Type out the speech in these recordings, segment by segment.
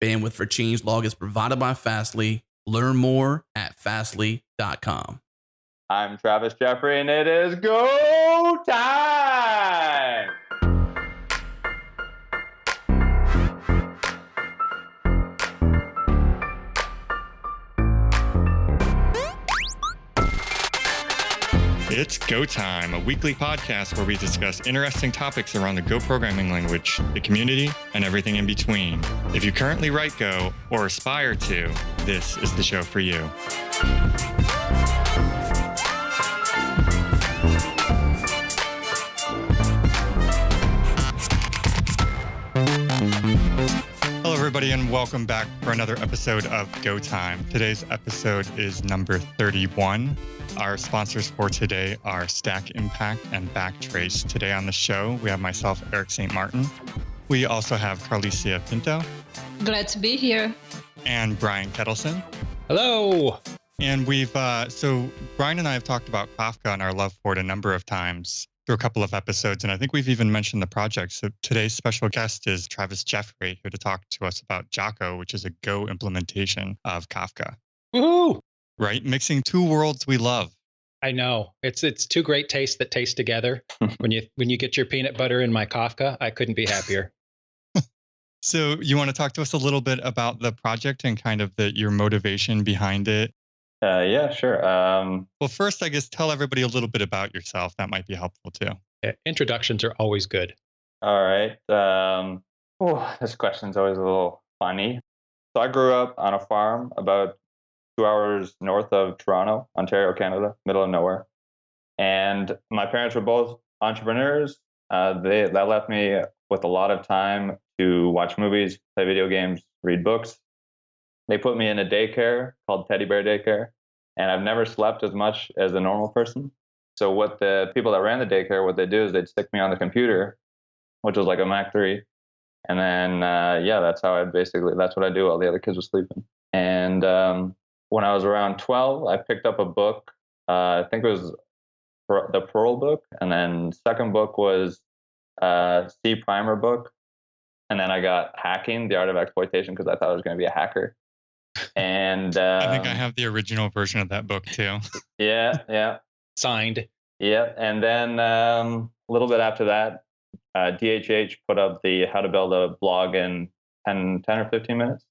Bandwidth for changelog is provided by Fastly. Learn more at fastly.com. I'm Travis Jeffery, and it is go time! It's Go Time, a weekly podcast where we discuss interesting topics around the Go programming language, the community, and everything in between. If you currently write Go or aspire to, this is the show for you. Hello, everybody, and welcome back for another episode of Go Time. Today's episode is number 31. Our sponsors for today are Stack Impact and Backtrace. Today on the show, we have myself, Eric St. Martin. We also have Carlicia Pinto. Glad to be here. And Brian Kettleson. Hello. And so Brian and I have talked about Kafka and our love for it a number of times through a couple of episodes, and I think we've even mentioned the project. So today's special guest is Travis Jeffery, here to talk to us about Jocko, which is a Go implementation of Kafka. Woohoo! Right? Mixing two worlds we love. I know. It's two great tastes that taste together. When you get your peanut butter in my Kafka, I couldn't be happier. So you want to talk to us a little bit about the project and kind of your motivation behind it? Yeah, sure. Well, first, I guess, tell everybody a little bit about yourself. That might be helpful, too. Yeah, introductions are always good. All right. This question's always a little funny. So I grew up on a farm about 2 hours north of Toronto, Ontario, Canada, middle of nowhere. And my parents were both entrepreneurs. That left me with a lot of time to watch movies, play video games, read books. They put me in a daycare called Teddy Bear Daycare, and I've never slept as much as a normal person. So what the people that ran the daycare, what they do is they'd stick me on the computer, which was like a Mac 3. And then, that's what I do while the other kids were sleeping. And when I was around 12, I picked up a book. I think it was the Perl book. And then second book was C Primer book. And then I got Hacking, The Art of Exploitation, because I thought I was going to be a hacker. And I think I have the original version of that book, too. Yeah. Signed. Yeah. And then a little bit after that, DHH put up the how to build a blog in 10 or 15 minutes.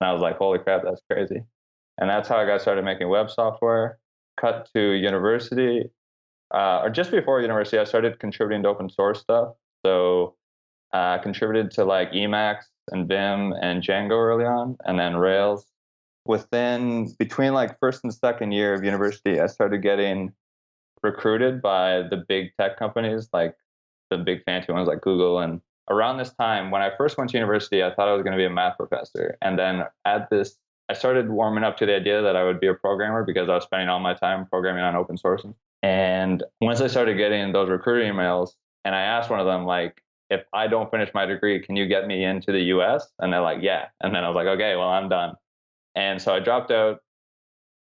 And I was like, holy crap, that's crazy. And that's how I got started making web software. Cut to university, or just before university, I started contributing to open source stuff. So I contributed to like Emacs and Vim and Django early on, and then Rails. Between like first and second year of university, I started getting recruited by the big tech companies, like the big fancy ones like Google. And around this time, when I first went to university, I thought I was going to be a math professor. And then I started warming up to the idea that I would be a programmer because I was spending all my time programming on open source. And once I started getting those recruiting emails, and I asked one of them, like, if I don't finish my degree, can you get me into the US? And they're like, yeah. And then I was like, okay, well, I'm done. And so I dropped out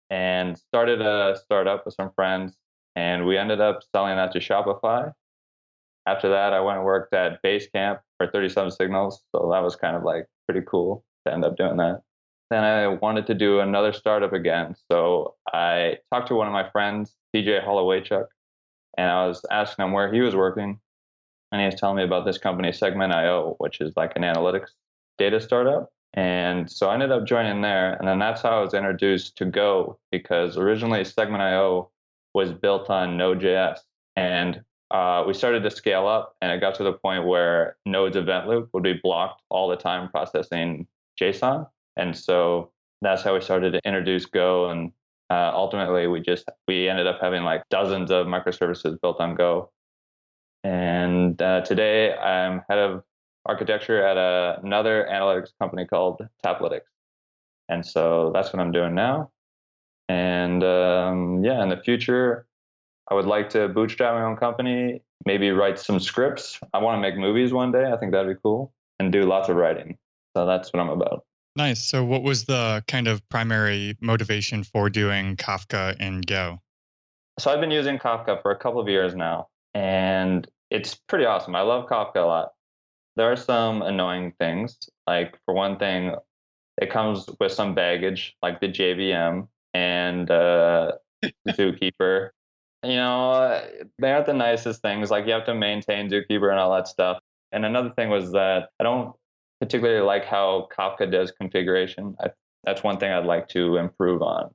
and started a startup with some friends, and we ended up selling that to Shopify. After that, I went and worked at Basecamp for 37 Signals. So that was kind of like pretty cool to end up doing that. Then I wanted to do another startup again. So I talked to one of my friends, TJ Hollowaychuk, and I was asking him where he was working. And he was telling me about this company, Segment.io, which is like an analytics data startup. And so I ended up joining there. And then that's how I was introduced to Go, because originally Segment.io was built on Node.js. And we started to scale up, and it got to the point where Node's event loop would be blocked all the time processing JSON. And so that's how we started to introduce Go. And ultimately, we ended up having like dozens of microservices built on Go. And today I'm head of architecture at another analytics company called Taplytics. And so that's what I'm doing now. And in the future, I would like to bootstrap my own company, maybe write some scripts. I want to make movies one day. I think that'd be cool, and do lots of writing. So that's what I'm about. Nice. So what was the kind of primary motivation for doing Kafka in Go? So I've been using Kafka for a couple of years now, and it's pretty awesome. I love Kafka a lot. There are some annoying things. Like, for one thing, it comes with some baggage like the JVM and Zookeeper. They aren't the nicest things. Like you have to maintain Zookeeper and all that stuff. And another thing was that I don't particularly like how Kafka does configuration. That's one thing I'd like to improve on.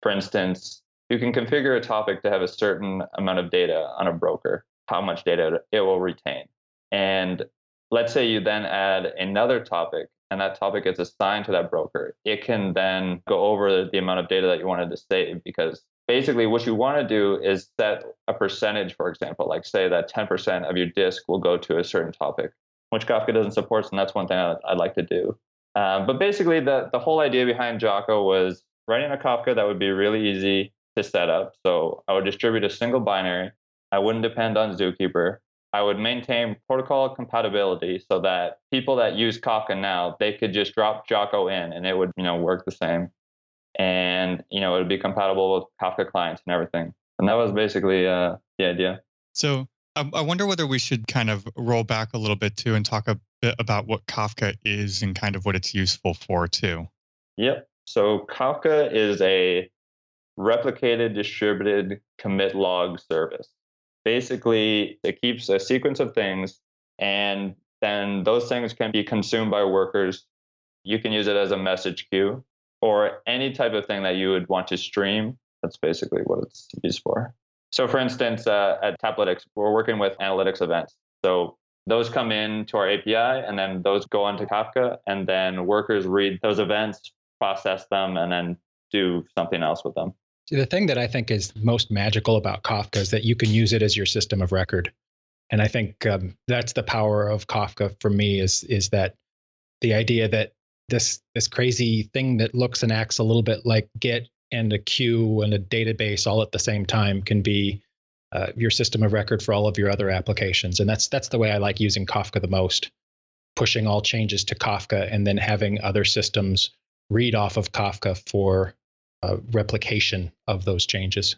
For instance, you can configure a topic to have a certain amount of data on a broker, how much data it will retain. And let's say you then add another topic, and that topic is assigned to that broker. It can then go over the amount of data that you wanted to save, because basically what you want to do is set a percentage, for example, like say that 10% of your disk will go to a certain topic, which Kafka doesn't support, and that's one thing I'd like to do. But basically, the whole idea behind Jocko was writing a Kafka that would be really easy to set up. So I would distribute a single binary. I wouldn't depend on Zookeeper. I would maintain protocol compatibility so that people that use Kafka now, they could just drop Jocko in and it would, work the same. And, it would be compatible with Kafka clients and everything. And that was basically the idea. So I wonder whether we should kind of roll back a little bit too and talk a bit about what Kafka is and kind of what it's useful for too. Yep. So Kafka is a replicated distributed commit log service. Basically, it keeps a sequence of things, and then those things can be consumed by workers. You can use it as a message queue or any type of thing that you would want to stream. That's basically what it's used for. So for instance, at Tabletics, we're working with analytics events. So those come in to our API, and then those go onto Kafka, and then workers read those events, process them, and then do something else with them. See, the thing that I think is most magical about Kafka is that you can use it as your system of record. And I think that's the power of Kafka for me is that the idea that this crazy thing that looks and acts a little bit like Git and a queue and a database all at the same time can be your system of record for all of your other applications. And that's the way I like using Kafka the most, pushing all changes to Kafka and then having other systems read off of Kafka for replication of those changes.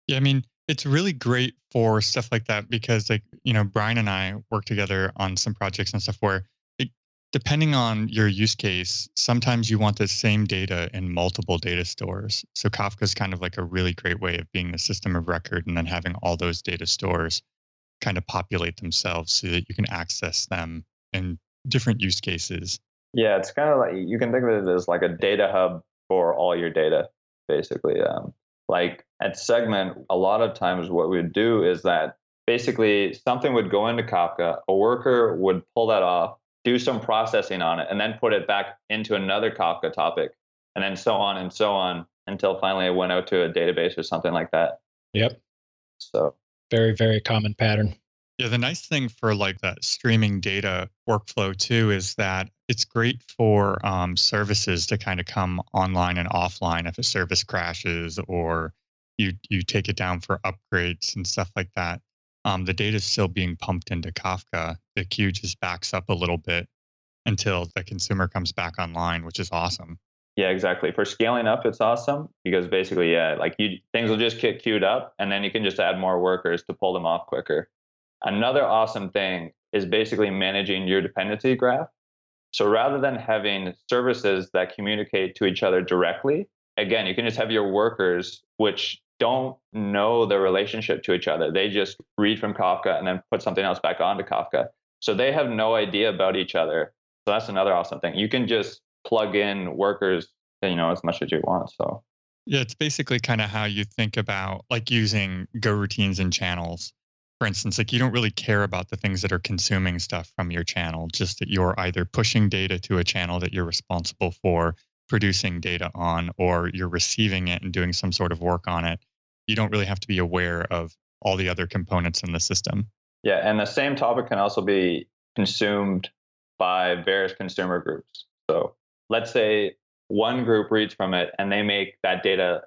Yeah, I mean, it's really great for stuff like that because, Brian and I work together on some projects and stuff where, depending on your use case, sometimes you want the same data in multiple data stores. So Kafka is kind of like a really great way of being the system of record and then having all those data stores kind of populate themselves so that you can access them in different use cases. Yeah, it's kind of like, you can think of it as like a data hub for all your data, basically. Like at Segment, a lot of times what we would do is that basically something would go into Kafka, a worker would pull that off, do some processing on it, and then put it back into another Kafka topic, and then so on until finally it went out to a database or something like that. Yep. So very, very common pattern. Yeah, the nice thing for like that streaming data workflow too is that it's great for services to kind of come online and offline if a service crashes or you take it down for upgrades and stuff like that. The data is still being pumped into Kafka. The queue just backs up a little bit until the consumer comes back online, which is awesome. Yeah, exactly. For scaling up, it's awesome because basically, things will just get queued up, and then you can just add more workers to pull them off quicker. Another awesome thing is basically managing your dependency graph. So rather than having services that communicate to each other directly, again, you can just have your workers, which don't know the relationship to each other. They just read from Kafka and then put something else back onto Kafka. So they have no idea about each other. So that's another awesome thing. You can just plug in workers, as much as you want. So yeah, it's basically kind of how you think about like using Go routines and channels. For instance, like you don't really care about the things that are consuming stuff from your channel, just that you're either pushing data to a channel that you're responsible for producing data on, or you're receiving it and doing some sort of work on it. You don't really have to be aware of all the other components in the system. Yeah, and the same topic can also be consumed by various consumer groups. So let's say one group reads from it and they make that data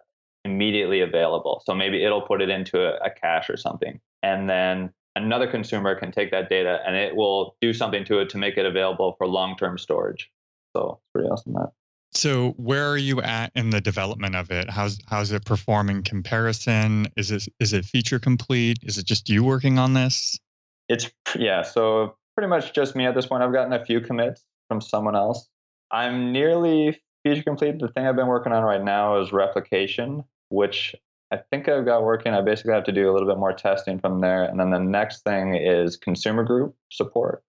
immediately available. So maybe it'll put it into a cache or something. And then another consumer can take that data and it will do something to it to make it available for long-term storage. So it's pretty awesome that. So where are you at in the development of it? How's it performing comparison? Is it feature complete? Is it just you working on this? So pretty much just me at this point. I've gotten a few commits from someone else. I'm nearly feature complete. The thing I've been working on right now is replication, which I think I've got working. I basically have to do a little bit more testing from there. And then the next thing is consumer group support.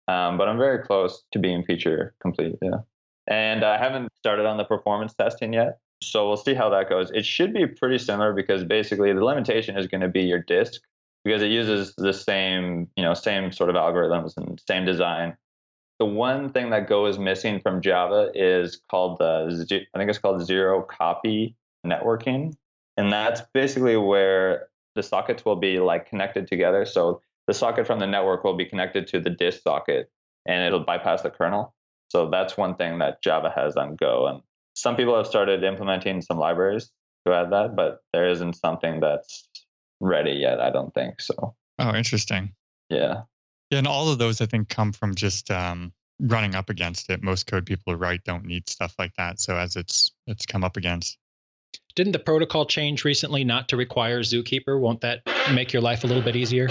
But I'm very close to being feature complete. Yeah. And I haven't started on the performance testing yet. So we'll see how that goes. It should be pretty similar because basically the limitation is going to be your disk because it uses the same, same sort of algorithms and same design. The one thing that Go is missing from Java is called I think it's called zero copy networking. And that's basically where the sockets will be like connected together. So the socket from the network will be connected to the disk socket and it'll bypass the kernel. So that's one thing that Java has on Go. And some people have started implementing some libraries to add that, but there isn't something that's ready yet, I don't think. So. Oh, interesting. Yeah. Yeah, and all of those I think come from just running up against it. Most code people who write don't need stuff like that. So as it's come up against. Didn't the protocol change recently not to require Zookeeper? Won't that make your life a little bit easier?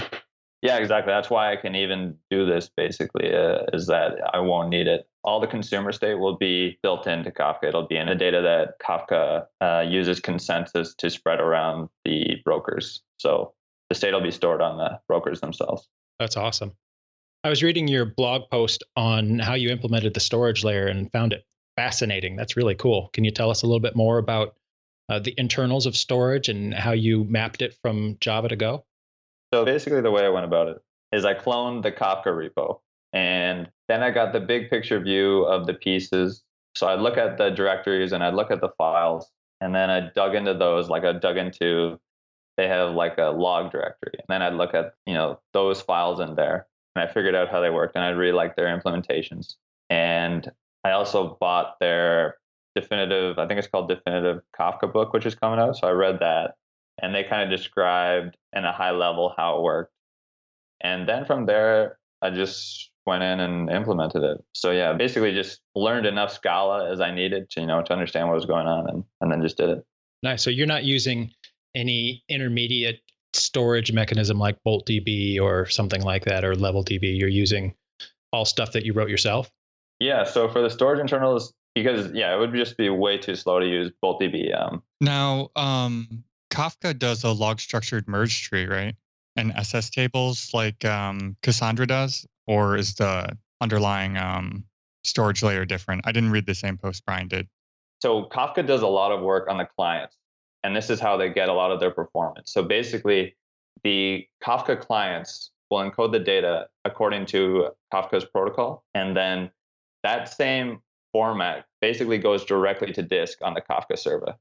Yeah, exactly. That's why I can even do this basically, is that I won't need it. All the consumer state will be built into Kafka. It'll be in the data that Kafka uses consensus to spread around the brokers. So the state will be stored on the brokers themselves. That's awesome. I was reading your blog post on how you implemented the storage layer and found it fascinating. That's really cool. Can you tell us a little bit more about the internals of storage and how you mapped it from Java to Go? So basically the way I went about it is I cloned the Kafka repo and then I got the big picture view of the pieces. So I'd look at the directories and I'd look at the files and then I dug into those, like I dug into, they have like a log directory. And then I'd look at, those files in there and I figured out how they worked and I really liked their implementations. And I also bought their definitive, I think it's called Definitive Kafka book, which is coming out. So I read that. And they kind of described in a high level how it worked. And then from there, I just went in and implemented it. So yeah, basically just learned enough Scala as I needed to, to understand what was going on and then just did it. Nice. So you're not using any intermediate storage mechanism like BoltDB or something like that, or LevelDB. You're using all stuff that you wrote yourself? Yeah. So for the storage internals, because it would just be way too slow to use BoltDB. Now, Kafka does a log structured merge tree, right? And SS tables like Cassandra does, or is the underlying storage layer different? I didn't read the same post Brian did. So Kafka does a lot of work on the clients, and this is how they get a lot of their performance. So basically, the Kafka clients will encode the data according to Kafka's protocol, and then that same format basically goes directly to disk on the Kafka server.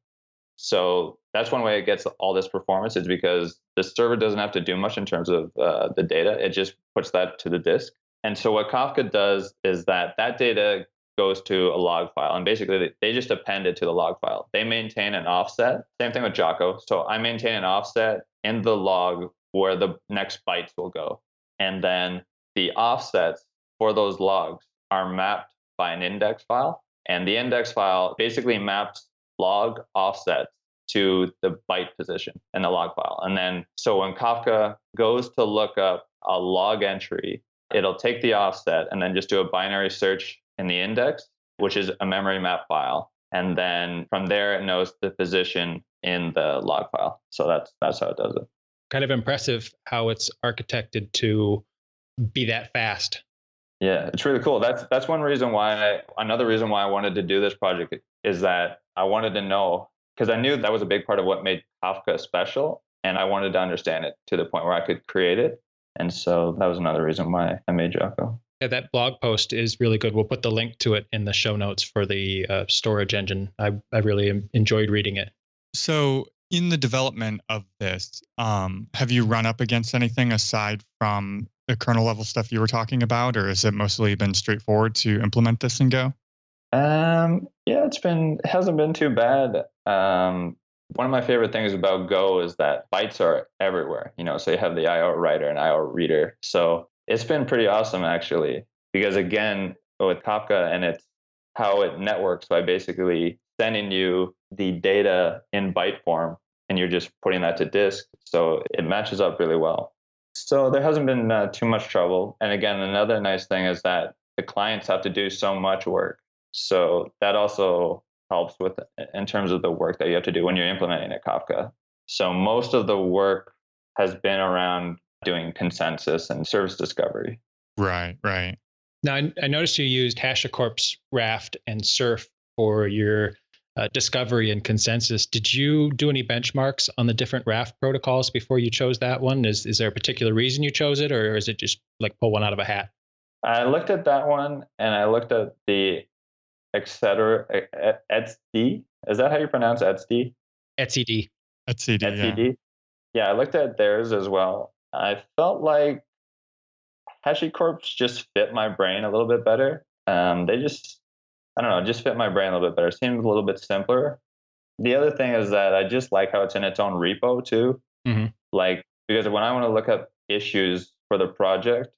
So that's one way it gets all this performance is because the server doesn't have to do much in terms of the data. It just puts that to the disk. And so what Kafka does is that data goes to a log file. And basically, they just append it to the log file. They maintain an offset. Same thing with Jocko. So I maintain an offset in the log where the next bytes will go. And then the offsets for those logs are mapped by an index file. And the index file basically maps log offsets to the byte position in the log file. And then, so when Kafka goes to look up a log entry, it'll take the offset and then just do a binary search in the index, which is a memory map file. And then from there, it knows the position in the log file. So that's how it does it. Kind of impressive how it's architected to be that fast. Yeah, it's really cool. That's one reason why. Another reason why I wanted to do this project is that I wanted to know, because I knew that was a big part of what made Kafka special, and I wanted to understand it to the point where I could create it. And so that was another reason why I made Jocko. Yeah, that blog post is really good. We'll put the link to it in the show notes for the storage engine. I really enjoyed reading it. So in the development of this, have you run up against anything aside from the kernel level stuff you were talking about, or has it mostly been straightforward to implement this in Go? Yeah, it hasn't been too bad. One of my favorite things about Go is that bytes are everywhere, so you have the IO writer and IO reader. So it's been pretty awesome actually, because again, with Kafka and it's how it networks by basically sending you the data in byte form and you're just putting that to disk. So it matches up really well. So there hasn't been too much trouble. And again, another nice thing is that the clients have to do so much work. So that also helps with in terms of the work that you have to do when you're implementing a Kafka. So most of the work has been around doing consensus and service discovery. Right. Now, I noticed you used HashiCorp's Raft and Surf for your discovery and consensus. Did you do any benchmarks on the different Raft protocols before you chose that one? Is there a particular reason you chose it, or is it just like pull one out of a hat? I looked at that one, and I looked at the etc. Etcd. Is that how you pronounce Etcd? etcd. Etcd. Yeah, I looked at theirs as well. I felt like HashiCorp just fit my brain a little bit better. They just, I don't know, just fit my brain a little bit better. Seems a little bit simpler. The other thing is that I just like how it's in its own repo too. Mm-hmm. Like, because when I want to look up issues for the project,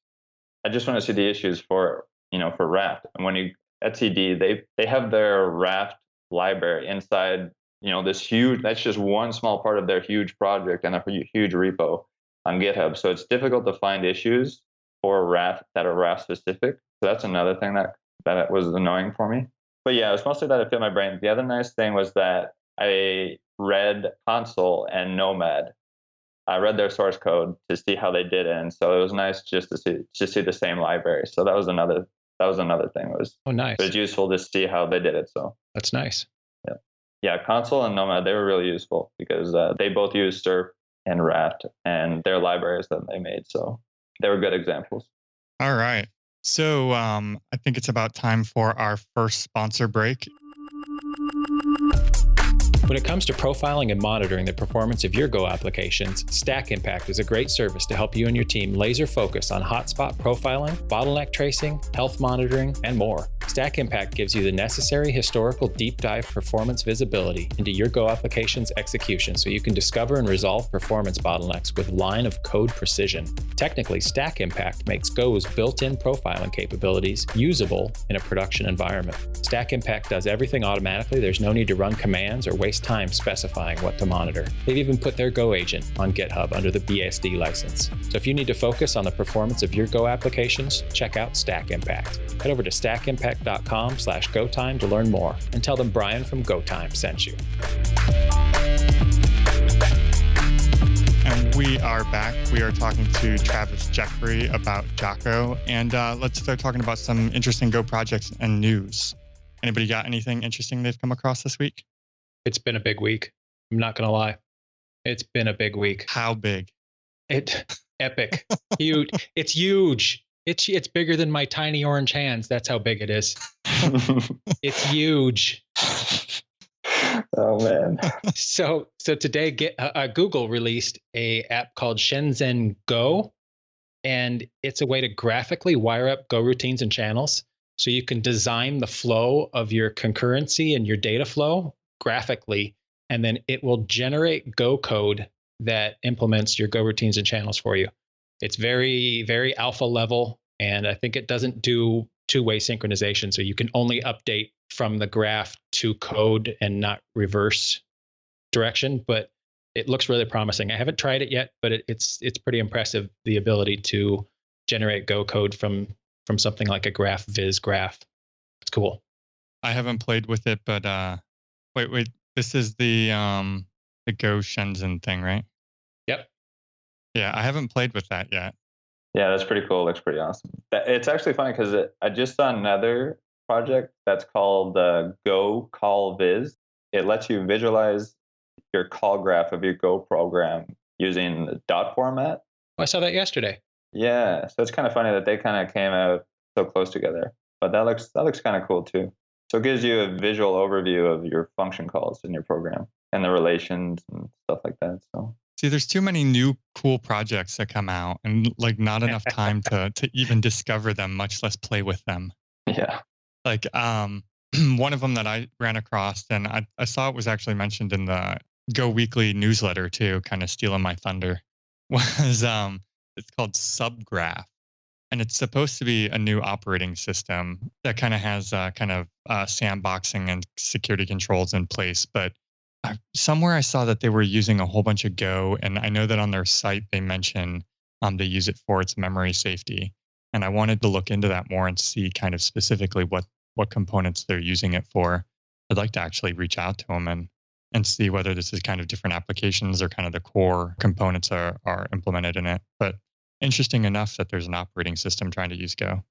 I just want to see the issues for Raft. And when you etcd, they have their Raft library inside, this huge, that's just one small part of their huge project and a huge repo on GitHub. So it's difficult to find issues for Raft that are Raft specific. So that's another thing that was annoying for me. But yeah, it was mostly that it fit my brain. The other nice thing was that I read Console and Nomad. I read their source code to see how they did it, and so it was nice just to see the same library. So that was another thing. It was nice. It was useful to see how they did it. So that's nice. Yeah. Console and Nomad, they were really useful because they both use Surf and Raft and their libraries that they made. So they were good examples. All right. So I think it's about time for our first sponsor break. When it comes to profiling and monitoring the performance of your Go applications, Stack Impact is a great service to help you and your team laser focus on hotspot profiling, bottleneck tracing, health monitoring, and more. Stack Impact gives you the necessary historical deep dive performance visibility into your Go application's execution so you can discover and resolve performance bottlenecks with line of code precision. Technically, Stack Impact makes Go's built-in profiling capabilities usable in a production environment. Stack Impact does everything automatically. There's no need to run commands or waste time specifying what to monitor. They've even put their Go agent on GitHub under the BSD license. So if you need to focus on the performance of your Go applications, check out Stack Impact. Head over to stackimpact.com/GoTime to learn more and tell them Brian from GoTime sent you. And we are back. We are talking to Travis Jeffery about Jocko, and let's start talking about some interesting Go projects and news. Anybody got anything interesting they've come across this week? It's been a big week. I'm not going to lie. It's been a big week. How big? Epic. Huge. It's huge. It's bigger than my tiny orange hands. That's how big it is. It's huge. Oh man. So today Google released a app called Shenzhen Go, and it's a way to graphically wire up Go routines and channels. So you can design the flow of your concurrency and your data flow graphically, and then it will generate Go code that implements your Go routines and channels for you. It's very, very alpha level, and I think it doesn't do two-way synchronization, so you can only update from the graph to code and not reverse direction, but it looks really promising. I haven't tried it yet, but it's pretty impressive, the ability to generate Go code from something like a graph viz graph. It's cool. I haven't played with it, but wait, this is the Go Shenzhen thing, right? Yep. Yeah, I haven't played with that yet. Yeah, that's pretty cool. Looks pretty awesome. It's actually funny because I just saw another project that's called Go Call Viz. It lets you visualize your call graph of your Go program using the dot format. I saw that yesterday. Yeah, so it's kind of funny that they kind of came out so close together. But that looks kind of cool too. So it gives you a visual overview of your function calls in your program and the relations and stuff like that. So see, there's too many new cool projects that come out, and like not enough time to even discover them, much less play with them. Yeah. Like one of them that I ran across, and I saw it was actually mentioned in the Go Weekly newsletter too, kind of stealing my thunder, was it's called Subgraph. And it's supposed to be a new operating system that kind of has sandboxing and security controls in place. But somewhere I saw that they were using a whole bunch of Go, and I know that on their site they mention they use it for its memory safety. And I wanted to look into that more and see kind of specifically what what components they're using it for. I'd like to actually reach out to them and see whether this is kind of different applications or kind of the core components are implemented in it. But interesting enough that there's an operating system trying to use Go.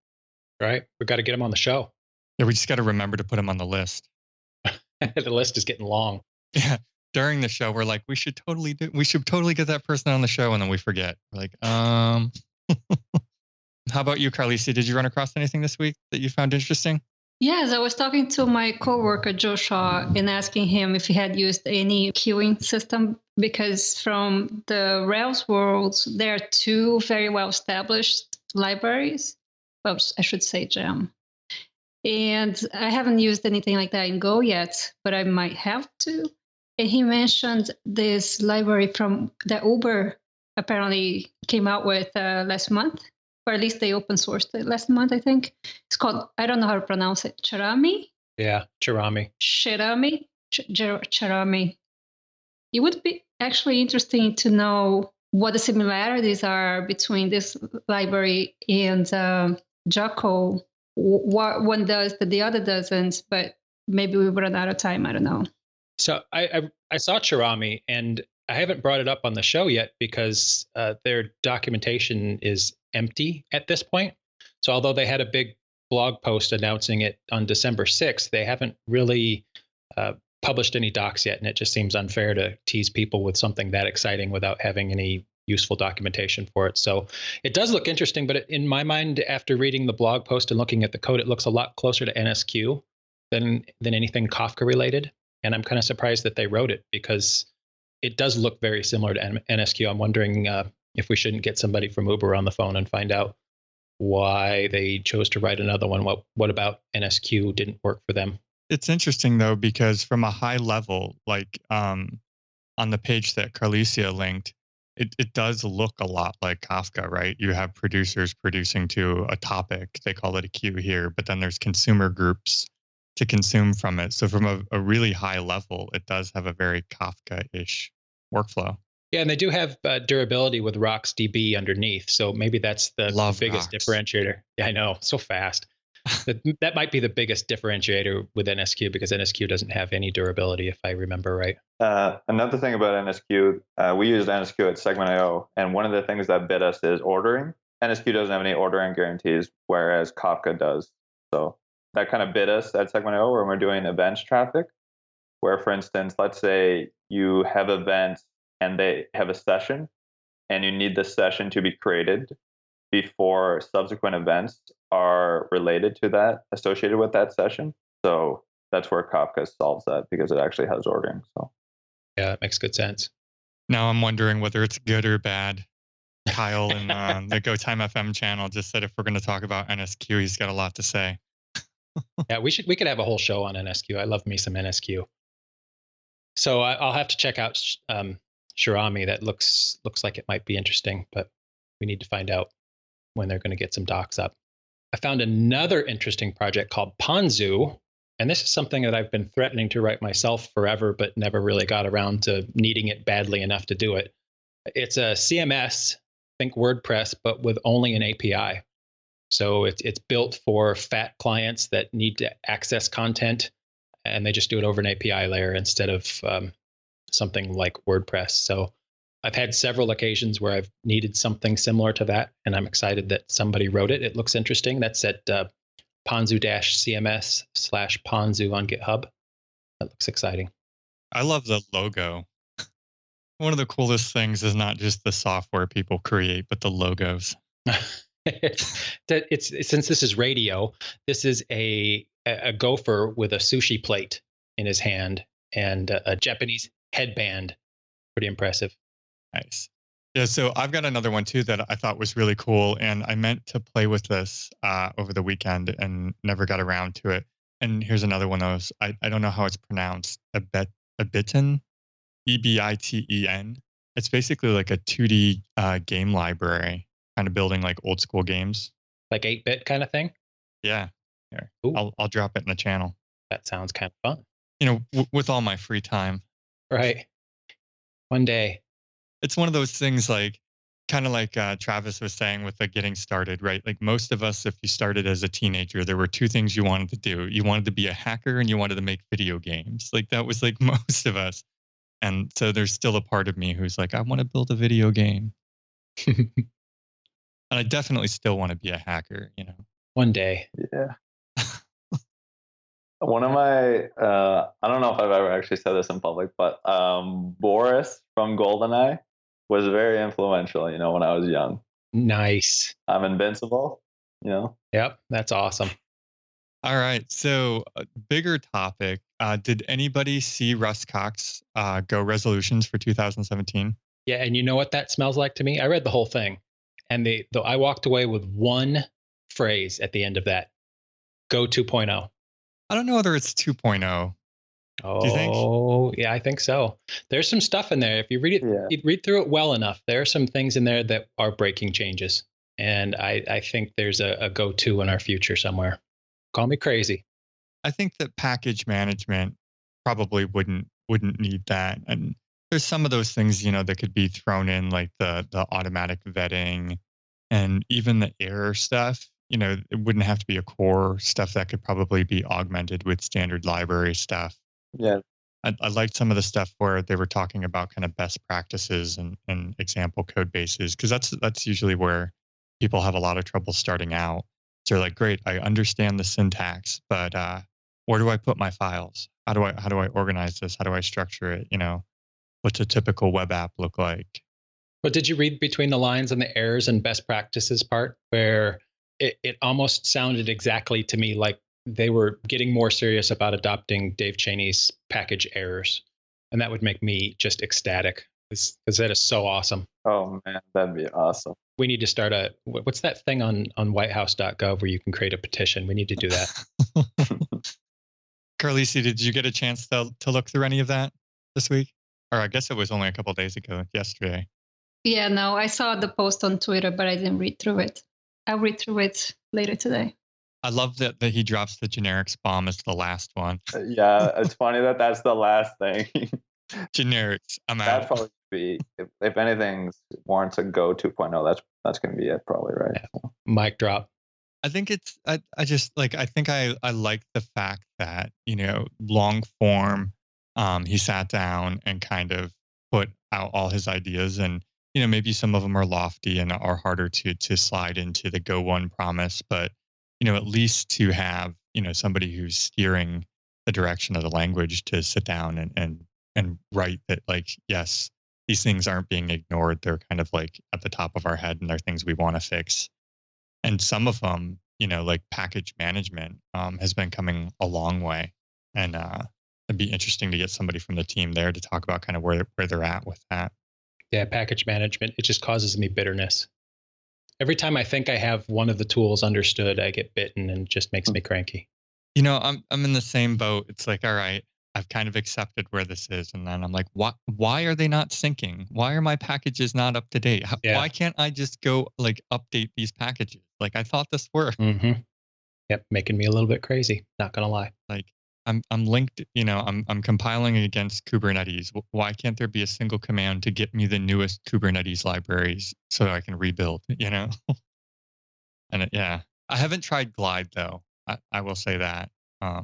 Right. We've got to get them on the show. Yeah, we just got to remember to put them on the list. The list is getting long. Yeah. During the show, we're like, we should totally get that person on the show, and then we forget. We're like, How about you, Carlisi? Did you run across anything this week that you found interesting? Yes, I was talking to my coworker Jocko and asking him if he had used any queuing system, because from the Rails world, there are two very well established libraries. Well, I should say gem. And I haven't used anything like that in Go yet, but I might have to. And he mentioned this library from that Uber apparently came out with last month, or at least they open sourced it last month, I think. It's called, I don't know how to pronounce it, Charami? Yeah, Charami. Charami. It would be actually interesting to know what the similarities are between this library and Jocko. What one does that the other doesn't, but maybe we run out of time. I don't know. So I saw Charami, and I haven't brought it up on the show yet because their documentation is empty at this point. So although they had a big blog post announcing it on December 6th, they haven't really published any docs yet. And it just seems unfair to tease people with something that exciting without having any useful documentation for it. So it does look interesting, but in my mind, after reading the blog post and looking at the code, it looks a lot closer to NSQ than anything Kafka related. And I'm kind of surprised that they wrote it because it does look very similar to NSQ. I'm wondering if we shouldn't get somebody from Uber on the phone and find out why they chose to write another one. What about NSQ didn't work for them? It's interesting, though, because from a high level, like on the page that Carlisia linked, it does look a lot like Kafka, right? You have producers producing to a topic. They call it a queue here, but then there's consumer groups to consume from it. So from a really high level, it does have a very Kafka-ish workflow. Yeah, and they do have durability with RocksDB underneath. So maybe that's the biggest differentiator. Yeah, I know, so fast. That might be the biggest differentiator with NSQ because NSQ doesn't have any durability, if I remember right. Another thing about NSQ, we used NSQ at Segment.io, and one of the things that bit us is ordering. NSQ doesn't have any ordering guarantees, whereas Kafka does. So that kind of bit us at Segment.io when we're doing events traffic, where, for instance, let's say you have events and they have a session, and you need the session to be created before subsequent events are related to that, associated with that session. So that's where Kafka solves that because it actually has ordering. So yeah, that makes good sense. Now I'm wondering whether it's good or bad. Kyle in the Go Time FM channel just said if we're going to talk about NSQ, he's got a lot to say. Yeah, we could have a whole show on NSQ. I love me some NSQ. So I'll have to check out Charami. That looks like it might be interesting, but we need to find out when they're going to get some docs up. I found another interesting project called Ponzu, and this is something that I've been threatening to write myself forever, but never really got around to needing it badly enough to do it. It's a CMS, think WordPress, but with only an API. So it's built for fat clients that need to access content, and they just do it over an API layer instead of something like WordPress. So I've had several occasions where I've needed something similar to that, and I'm excited that somebody wrote it. It looks interesting. That's at ponzu-cms/ponzu on GitHub. That looks exciting. I love the logo. One of the coolest things is not just the software people create, but the logos. Since this is radio, this is a gopher with a sushi plate in his hand and a Japanese headband. Pretty impressive. Nice. Yeah, so I've got another one too that I thought was really cool, and I meant to play with this over the weekend and never got around to it. And here's another one of those. I don't know how it's pronounced. Ebiten, EBITEN. It's basically like a 2D game library, kind of building like old school games. Like 8-bit kind of thing? Yeah. Here, I'll drop it in the channel. That sounds kind of fun. You know, with all my free time. Right. One day. It's one of those things like kind of like Travis was saying with the getting started, right? Like most of us, if you started as a teenager, there were two things you wanted to do. You wanted to be a hacker and you wanted to make video games. Like that was like most of us. And so there's still a part of me who's like, I want to build a video game. And I definitely still want to be a hacker, you know. One day. Yeah. One of my, I don't know if I've ever actually said this in public, but Boris from GoldenEye was very influential, you know, when I was young. Nice. I'm invincible, you know? Yep, that's awesome. All right. So, bigger topic. Did anybody see Russ Cox Go resolutions for 2017? Yeah, and you know what that smells like to me? I read the whole thing, and I walked away with one phrase at the end of that: Go 2.0. I don't know whether it's 2.0. Do you think? Oh, yeah, I think so. There's some stuff in there. If you read it, you read through it well enough, there are some things in there that are breaking changes. And I think there's a go-to in our future somewhere. Call me crazy. I think that package management probably wouldn't need that. And there's some of those things, you know, that could be thrown in, like the automatic vetting and even the error stuff. You know, it wouldn't have to be a core stuff that could probably be augmented with standard library stuff. Yeah. I liked some of the stuff where they were talking about kind of best practices and example code bases, because that's usually where people have a lot of trouble starting out. So they're like, great, I understand the syntax, but where do I put my files? How do I organize this? How do I structure it? You know, what's a typical web app look like? But did you read between the lines on the errors and best practices part, where it almost sounded exactly to me like they were getting more serious about adopting Dave Cheney's package errors. And that would make me just ecstatic, because that is so awesome. Oh, man, that'd be awesome. We need to start what's that thing on whitehouse.gov where you can create a petition? We need to do that. Carlisi, did you get a chance to look through any of that this week? Or I guess it was only a couple of days ago, yesterday. Yeah, no, I saw the post on Twitter, but I didn't read through it. I'll read through it later today. I love that he drops the generics bomb as the last one. Yeah, it's funny that that's the last thing. Generics, I'm out. That'd probably be, if anything warrants a Go 2.0, that's going to be it probably, right? Yeah. So. Mic drop. I think it's, I just like, I think I like the fact that, you know, long form, he sat down and kind of put out all his ideas, and, you know, maybe some of them are lofty and are harder to slide into the Go one promise, but, you know, at least to have, you know, somebody who's steering the direction of the language to sit down and write that, like, yes, these things aren't being ignored. They're kind of like at the top of our head and they're things we want to fix. And some of them, you know, like package management has been coming a long way. And it'd be interesting to get somebody from the team there to talk about kind of where they're at with that. Yeah, package management, it just causes me bitterness. Every time I think I have one of the tools understood, I get bitten and it just makes me cranky. You know, I'm in the same boat. It's like, all right, I've kind of accepted where this is, and then I'm like, why are they not syncing? Why are my packages not up to date? Why can't I just go like update these packages? Like I thought this worked. Mm-hmm. Yep, making me a little bit crazy. Not gonna lie. Like I'm linked. You know, I'm compiling against Kubernetes. Why can't there be a single command to get me the newest Kubernetes libraries so I can rebuild? You know, and I haven't tried Glide though. I will say that. I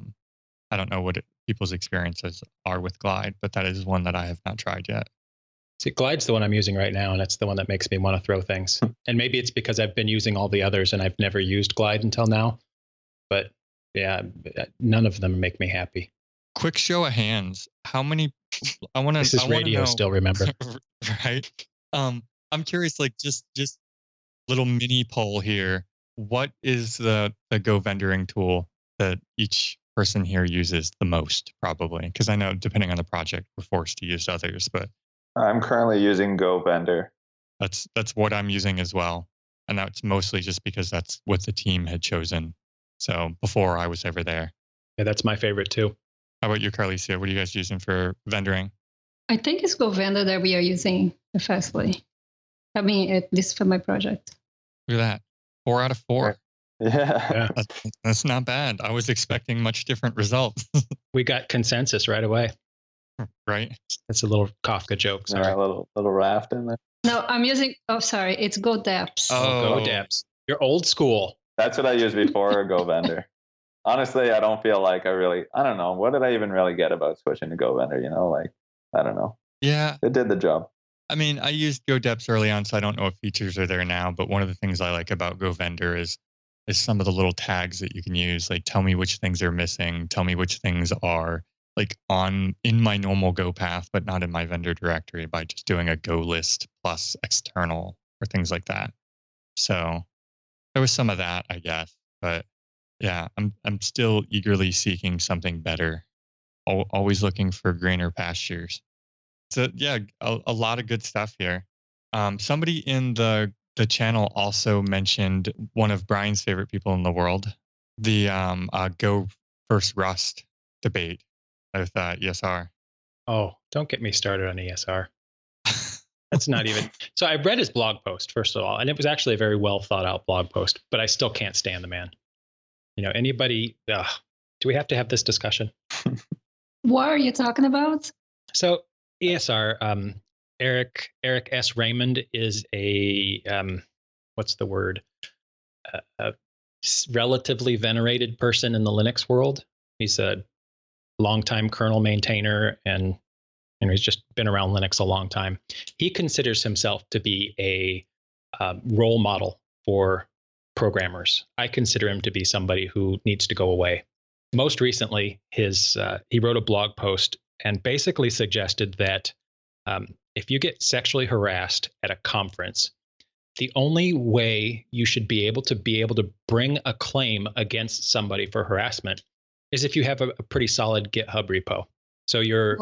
don't know what people's experiences are with Glide, but that is one that I have not tried yet. See, Glide's the one I'm using right now, and that's the one that makes me want to throw things. And maybe it's because I've been using all the others and I've never used Glide until now. But yeah, none of them make me happy. Quick show of hands. How many? I want to. This is radio still, remember? Right. I'm curious, like just little mini poll here. What is the Go vendoring tool that each person here uses the most, probably? Because I know depending on the project, we're forced to use others, but I'm currently using Go Vendor. That's what I'm using as well. And that's mostly just because that's what the team had chosen. So before I was ever there. Yeah, that's my favorite too. How about you, Carlisia? What are you guys using for vendoring? I think it's Go Vendor that we are using Fastly. I mean, at least for my project. Look at that. 4 out of 4. Yeah. That's not bad. I was expecting much different results. We got consensus right away. Right. That's a little Kafka joke. Sorry. Yeah, a little raft in there. No, I'm using. Oh, sorry, it's GoDeps. Oh. GoDeps. You're old school. That's what I used before GoVendor. Honestly, I don't feel like I don't know. What did I even really get about switching to GoVendor? I don't know. Yeah. It did the job. I mean, I used GoDeps early on, so I don't know if features are there now. But one of the things I like about GoVendor is some of the little tags that you can use. Like, tell me which things are missing. Tell me which things are like in my normal Go path, but not in my vendor directory, by just doing a Go list plus external or things like that. So there was some of that, I guess. But yeah, I'm still eagerly seeking something better. Always looking for greener pastures. So yeah, a lot of good stuff here. Somebody in the channel also mentioned one of Brian's favorite people in the world, the Go versus Rust debate with ESR. Oh, don't get me started on ESR. That's not even. So I read his blog post, first of all, and it was actually a very well thought out blog post, but I still can't stand the man. Anybody, do we have to have this discussion? What are you talking about? So ESR, Eric S. Raymond is a, what's the word? A relatively venerated person in the Linux world. He's a longtime kernel maintainer, and he's just been around Linux a long time. He considers himself to be a role model for programmers. I consider him to be somebody who needs to go away. Most recently, he wrote a blog post and basically suggested that if you get sexually harassed at a conference, the only way you should be able to bring a claim against somebody for harassment is if you have a pretty solid GitHub repo. So your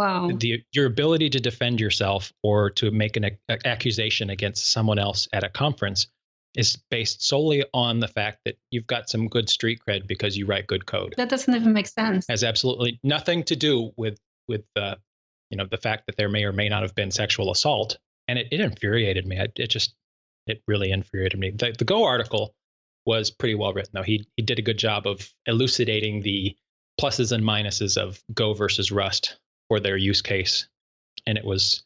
ability to defend yourself or to make an accusation against someone else at a conference is based solely on the fact that you've got some good street cred because you write good code. That doesn't even make sense. Has absolutely nothing to do with the fact that there may or may not have been sexual assault. And it infuriated me. It really infuriated me. The Go article was pretty well written, though. He did a good job of elucidating the pluses and minuses of Go versus Rust for their use case. And it was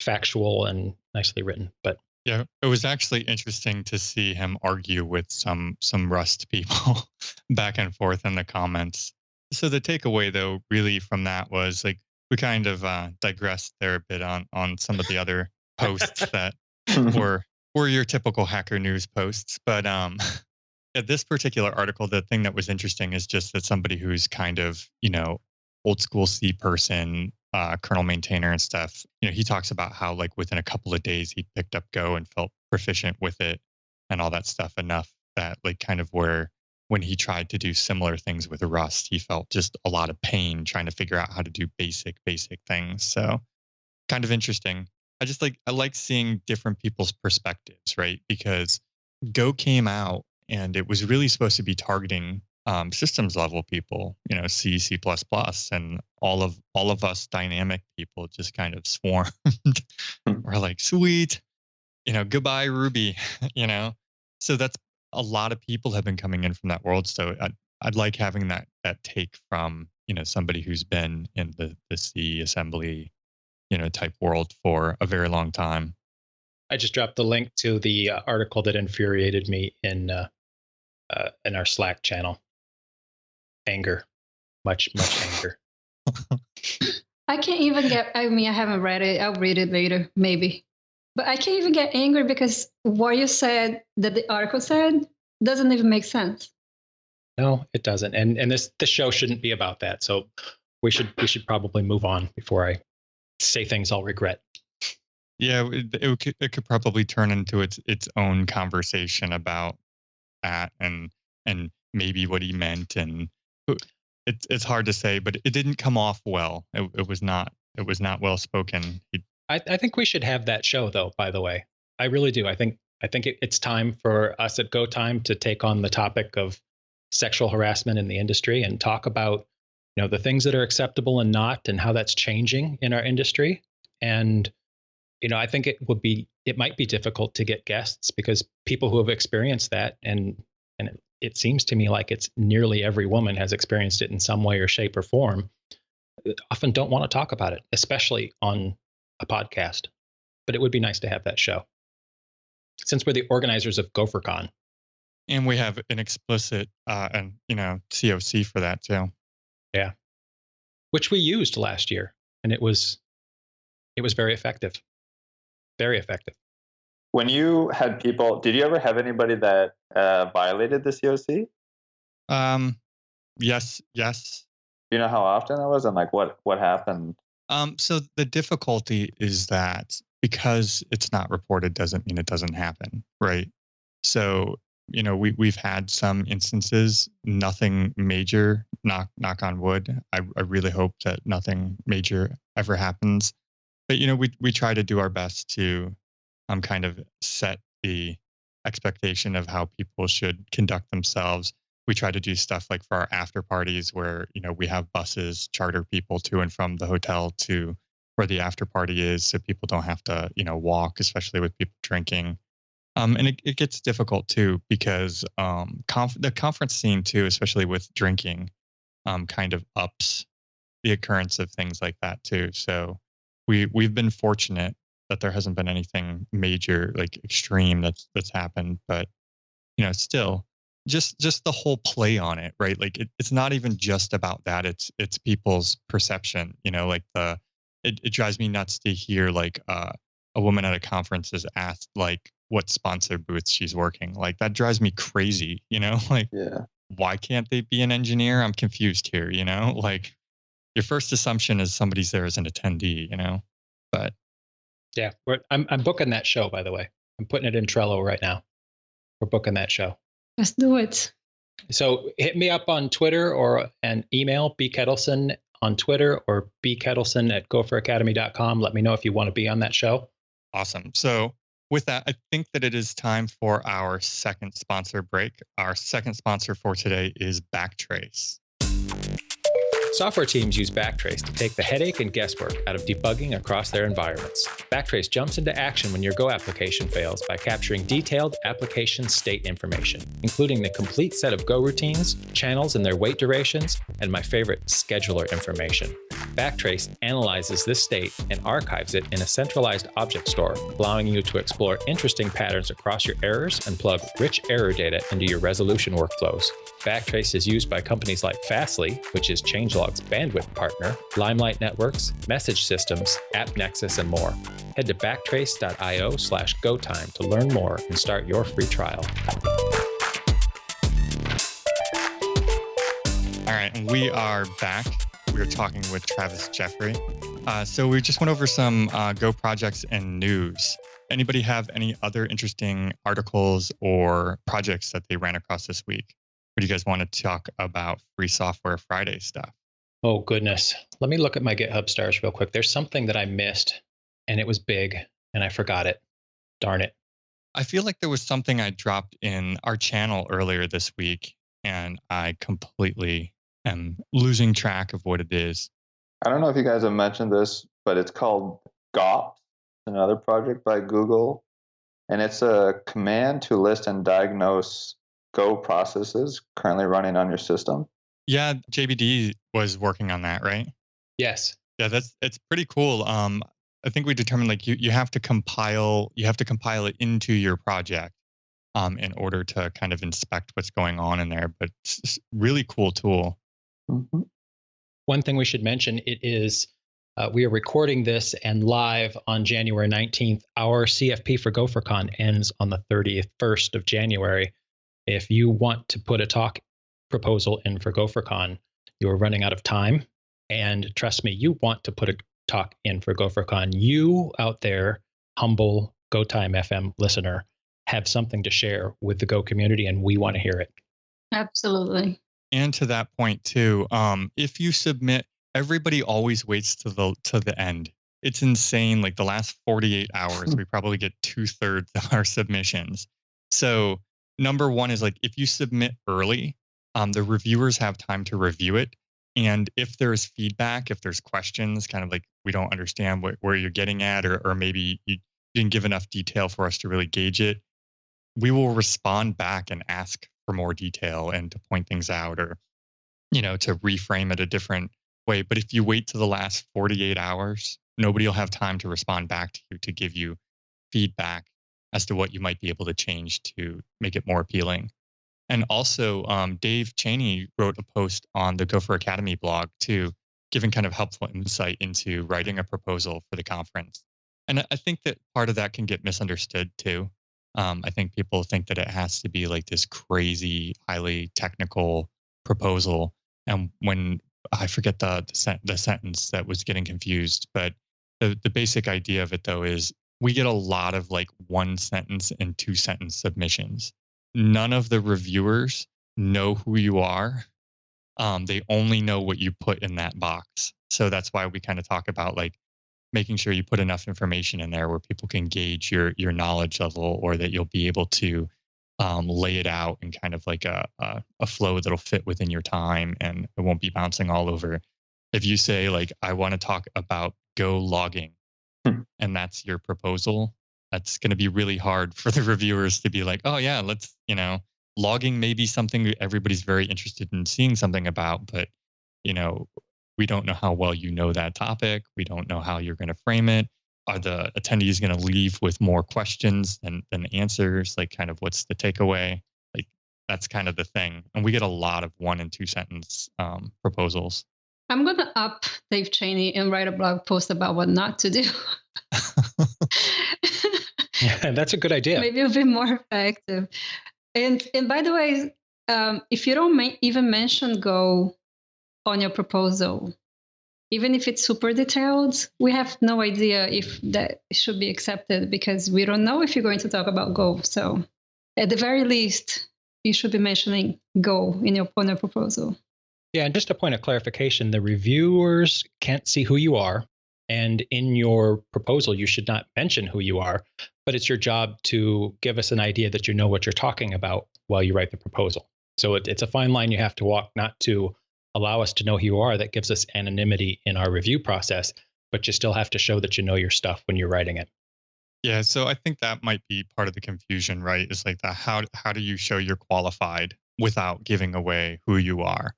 factual and nicely written. But yeah, it was actually interesting to see him argue with some Rust people back and forth in the comments. So the takeaway, though, really from that was like we kind of digressed there a bit on some of the other posts that were your typical Hacker News posts. But at this particular article, the thing that was interesting is just that somebody who's kind of, old school C person, kernel maintainer and stuff, he talks about how like within a couple of days he picked up Go and felt proficient with it and all that stuff enough that like kind of where when he tried to do similar things with Rust, he felt just a lot of pain trying to figure out how to do basic things. So kind of interesting. I like seeing different people's perspectives, right? Because Go came out and it was really supposed to be targeting systems level people, C, C++, and all of us dynamic people just kind of swarmed. We're like, sweet, goodbye Ruby, So that's a lot of people have been coming in from that world. So I'd like having that take from somebody who's been in the C assembly type world for a very long time. I just dropped the link to the article that infuriated me in our Slack channel. Anger, much anger. I can't even I haven't read it. I'll read it later, maybe. But I can't even get angry because what you said that the article said doesn't even make sense. No, it doesn't. And this show shouldn't be about that. So we should probably move on before I say things I'll regret. Yeah, it could probably turn into its own conversation about that and maybe what he meant, and it's hard to say, but it didn't come off well. It was not well spoken. I think we should have that show, though. By the way, I really do. I think it's time for us at Go Time to take on the topic of sexual harassment in the industry and talk about the things that are acceptable and not, and how that's changing in our industry. And I think it might be difficult to get guests because people who have experienced that, and it seems to me like it's nearly every woman has experienced it in some way or shape or form, often don't want to talk about it, especially on a podcast. But it would be nice to have that show. since we're the organizers of GopherCon. And we have an explicit and COC for that too. Yeah, which we used last year, and it was very effective. Very effective. When you had people, did you ever have anybody that violated the COC? Yes. Do you know how often that was, and like what happened? So the difficulty is that because it's not reported doesn't mean it doesn't happen, right? So we've had some instances, nothing major. Knock on wood. I really hope that nothing major ever happens. But we try to do our best to kind of set the expectation of how people should conduct themselves. We try to do stuff like for our after parties where we have buses charter people to and from the hotel to where the after party is, so people don't have to walk, especially with people drinking. And it gets difficult too because the conference scene too, especially with drinking, kind of ups the occurrence of things like that too. So we've been fortunate that there hasn't been anything major, like extreme that's happened, but still just the whole play on it, right? Like it's not even just about that. It's people's perception, like it drives me nuts to hear like a woman at a conference is asked like what sponsor booth she's working. Like that drives me crazy, like, Yeah. Why can't they be an engineer? I'm confused here, like your first assumption is somebody's there as an attendee, but yeah, I'm booking that show, by the way. I'm putting it in Trello right now. We're booking that show. Let's do it. So hit me up on Twitter or an email, bkettleson on Twitter or bkettleson@gopheracademy.com. Let me know if you want to be on that show. Awesome. So with that, I think that it is time for our second sponsor break. Our second sponsor for today is Backtrace. Software teams use Backtrace to take the headache and guesswork out of debugging across their environments. Backtrace jumps into action when your Go application fails by capturing detailed application state information, including the complete set of Go routines, channels and their wait durations, and my favorite, scheduler information. Backtrace analyzes this state and archives it in a centralized object store, allowing you to explore interesting patterns across your errors and plug rich error data into your resolution workflows. Backtrace is used by companies like Fastly, which is Changelog's bandwidth partner, Limelight Networks, Message Systems, AppNexus, and more. Head to backtrace.io/GoTime to learn more and start your free trial. All right, and we are back. We're talking with Travis Jeffery. So we just went over some Go projects and news. Anybody have any other interesting articles or projects that they ran across this week? Or do you guys want to talk about Free Software Friday stuff? Oh, goodness. Let me look at my GitHub stars real quick. There's something that I missed, and it was big, and I forgot it. Darn it. I feel like there was something I dropped in our channel earlier this week, and I completely am losing track of what it is. I don't know if you guys have mentioned this, but it's called GOPS, another project by Google. And it's a command to list and diagnose Go processes currently running on your system. Yeah, JBD was working on that, right? Yes. Yeah, it's pretty cool. I think we determined like you have to compile it into your project in order to kind of inspect what's going on in there. But it's a really cool tool. Mm-hmm. One thing we should mention, it is we are recording this and live on January 19th. Our CFP for GopherCon ends on the 31st of January. If you want to put a talk proposal in for GopherCon, you are running out of time. And trust me, you want to put a talk in for GopherCon. You out there, humble GoTime FM listener, have something to share with the Go community, and we want to hear it. Absolutely. And to that point too, if you submit, everybody always waits to the end. It's insane. Like the last 48 hours, we probably get 2/3 of our submissions. So number one is like if you submit early, the reviewers have time to review it. And if there's feedback, if there's questions, kind of like we don't understand where you're getting at, or maybe you didn't give enough detail for us to really gauge it, we will respond back and ask for more detail and to point things out, or to reframe it a different way. But if you wait to the last 48 hours, nobody will have time to respond back to you to give you feedback. as to what you might be able to change to make it more appealing. And also, Dave Cheney wrote a post on the Gopher Academy blog too, giving kind of helpful insight into writing a proposal for the conference. And I think that part of that can get misunderstood too. I think people think that it has to be like this crazy, highly technical proposal. And when I forget the sentence that was getting confused, but the basic idea of it though is we get a lot of like 1 sentence and 2 sentence submissions. None of the reviewers know who you are. They only know what you put in that box. So that's why we kind of talk about like making sure you put enough information in there where people can gauge your knowledge level, or that you'll be able to lay it out in kind of like a flow that'll fit within your time and it won't be bouncing all over. If you say like, I want to talk about Go logging, and that's your proposal, that's going to be really hard for the reviewers to be like, oh yeah, let's, logging may be something everybody's very interested in seeing something about, but, we don't know how well you know that topic. We don't know how you're going to frame it. Are the attendees going to leave with more questions than answers? Like kind of what's the takeaway? Like that's kind of the thing. And we get a lot of 1 and 2 sentence proposals. I'm going to up Dave Cheney and write a blog post about what not to do. Yeah, that's a good idea. Maybe it'll be more effective. And by the way, if you don't even mention Go on your proposal, even if it's super detailed, we have no idea if that should be accepted because we don't know if you're going to talk about Go. So at the very least, you should be mentioning Go on your proposal. Yeah, and just a point of clarification, the reviewers can't see who you are. And in your proposal, you should not mention who you are, but it's your job to give us an idea that you know what you're talking about while you write the proposal. So it's a fine line you have to walk, not to allow us to know who you are. That gives us anonymity in our review process, but you still have to show that you know your stuff when you're writing it. Yeah, so I think that might be part of the confusion, right? It's like the how do you show you're qualified without giving away who you are?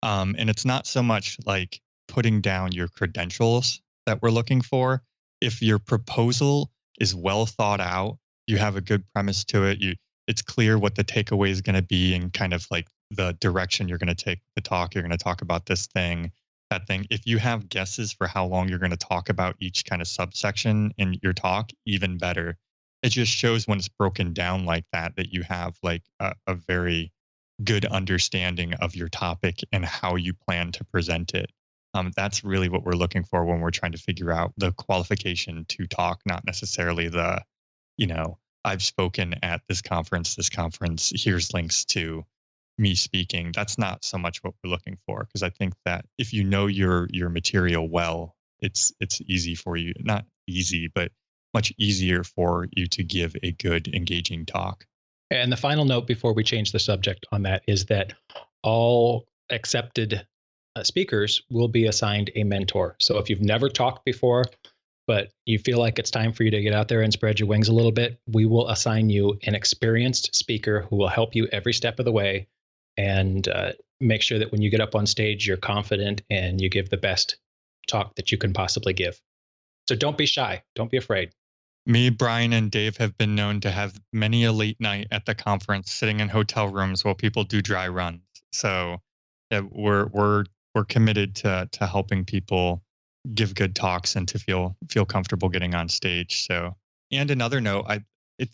And it's not so much like putting down your credentials that we're looking for. If your proposal is well thought out, you have a good premise to it, it's clear what the takeaway is going to be and kind of like the direction you're going to take the talk. You're going to talk about this thing, that thing. If you have guesses for how long you're going to talk about each kind of subsection in your talk, even better. It just shows when it's broken down like that you have like a very good understanding of your topic and how you plan to present it. That's really what we're looking for when we're trying to figure out the qualification to talk, not necessarily the, I've spoken at this conference, here's links to me speaking. That's not so much what we're looking for, because I think that if you know your material well, it's easy for you, not easy, but much easier for you to give a good, engaging talk. And the final note before we change the subject on that is that all accepted speakers will be assigned a mentor. So if you've never talked before, but you feel like it's time for you to get out there and spread your wings a little bit, we will assign you an experienced speaker who will help you every step of the way and make sure that when you get up on stage, you're confident and you give the best talk that you can possibly give. So don't be shy. Don't be afraid. Me, Brian, and Dave have been known to have many a late night at the conference, sitting in hotel rooms while people do dry runs. So yeah, we're committed to helping people give good talks and to feel comfortable getting on stage. So, and another note,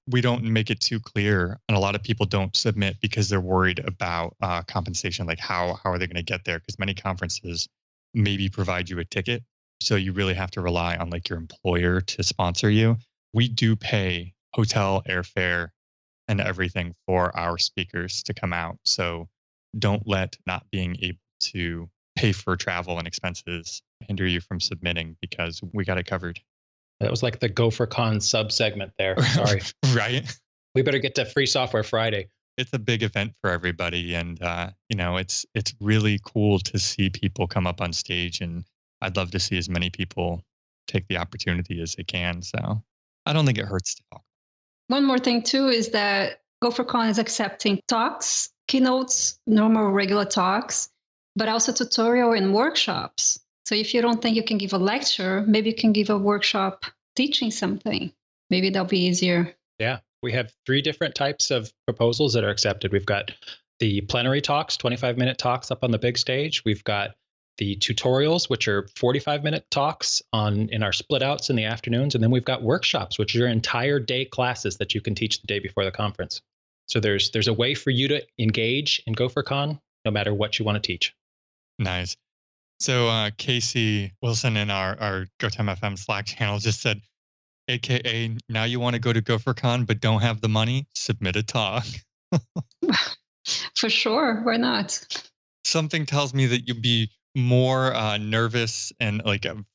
we don't make it too clear, and a lot of people don't submit because they're worried about compensation. Like how are they going to get there? Because many conferences maybe provide you a ticket, so you really have to rely on like your employer to sponsor you. We do pay hotel, airfare, and everything for our speakers to come out. So don't let not being able to pay for travel and expenses hinder you from submitting, because we got it covered. That was like the GopherCon sub-segment there. Sorry. Right? We better get to Free Software Friday. It's a big event for everybody. And, it's really cool to see people come up on stage. And I'd love to see as many people take the opportunity as they can. So I don't think it hurts to talk. One more thing, too, is that GopherCon is accepting talks, keynotes, normal, regular talks, but also tutorial and workshops. So if you don't think you can give a lecture, maybe you can give a workshop teaching something. Maybe that'll be easier. Yeah. We have 3 different types of proposals that are accepted. We've got the plenary talks, 25-minute talks up on the big stage. We've got the tutorials, which are 45-minute talks in our split outs in the afternoons. And then we've got workshops, which are entire day classes that you can teach the day before the conference. So there's a way for you to engage in GopherCon, no matter what you want to teach. Nice. So Casey Wilson in our GoTime FM Slack channel just said, AKA, now you want to go to GopherCon but don't have the money? Submit a talk. For sure. Why not? Something tells me that you'd be more nervous and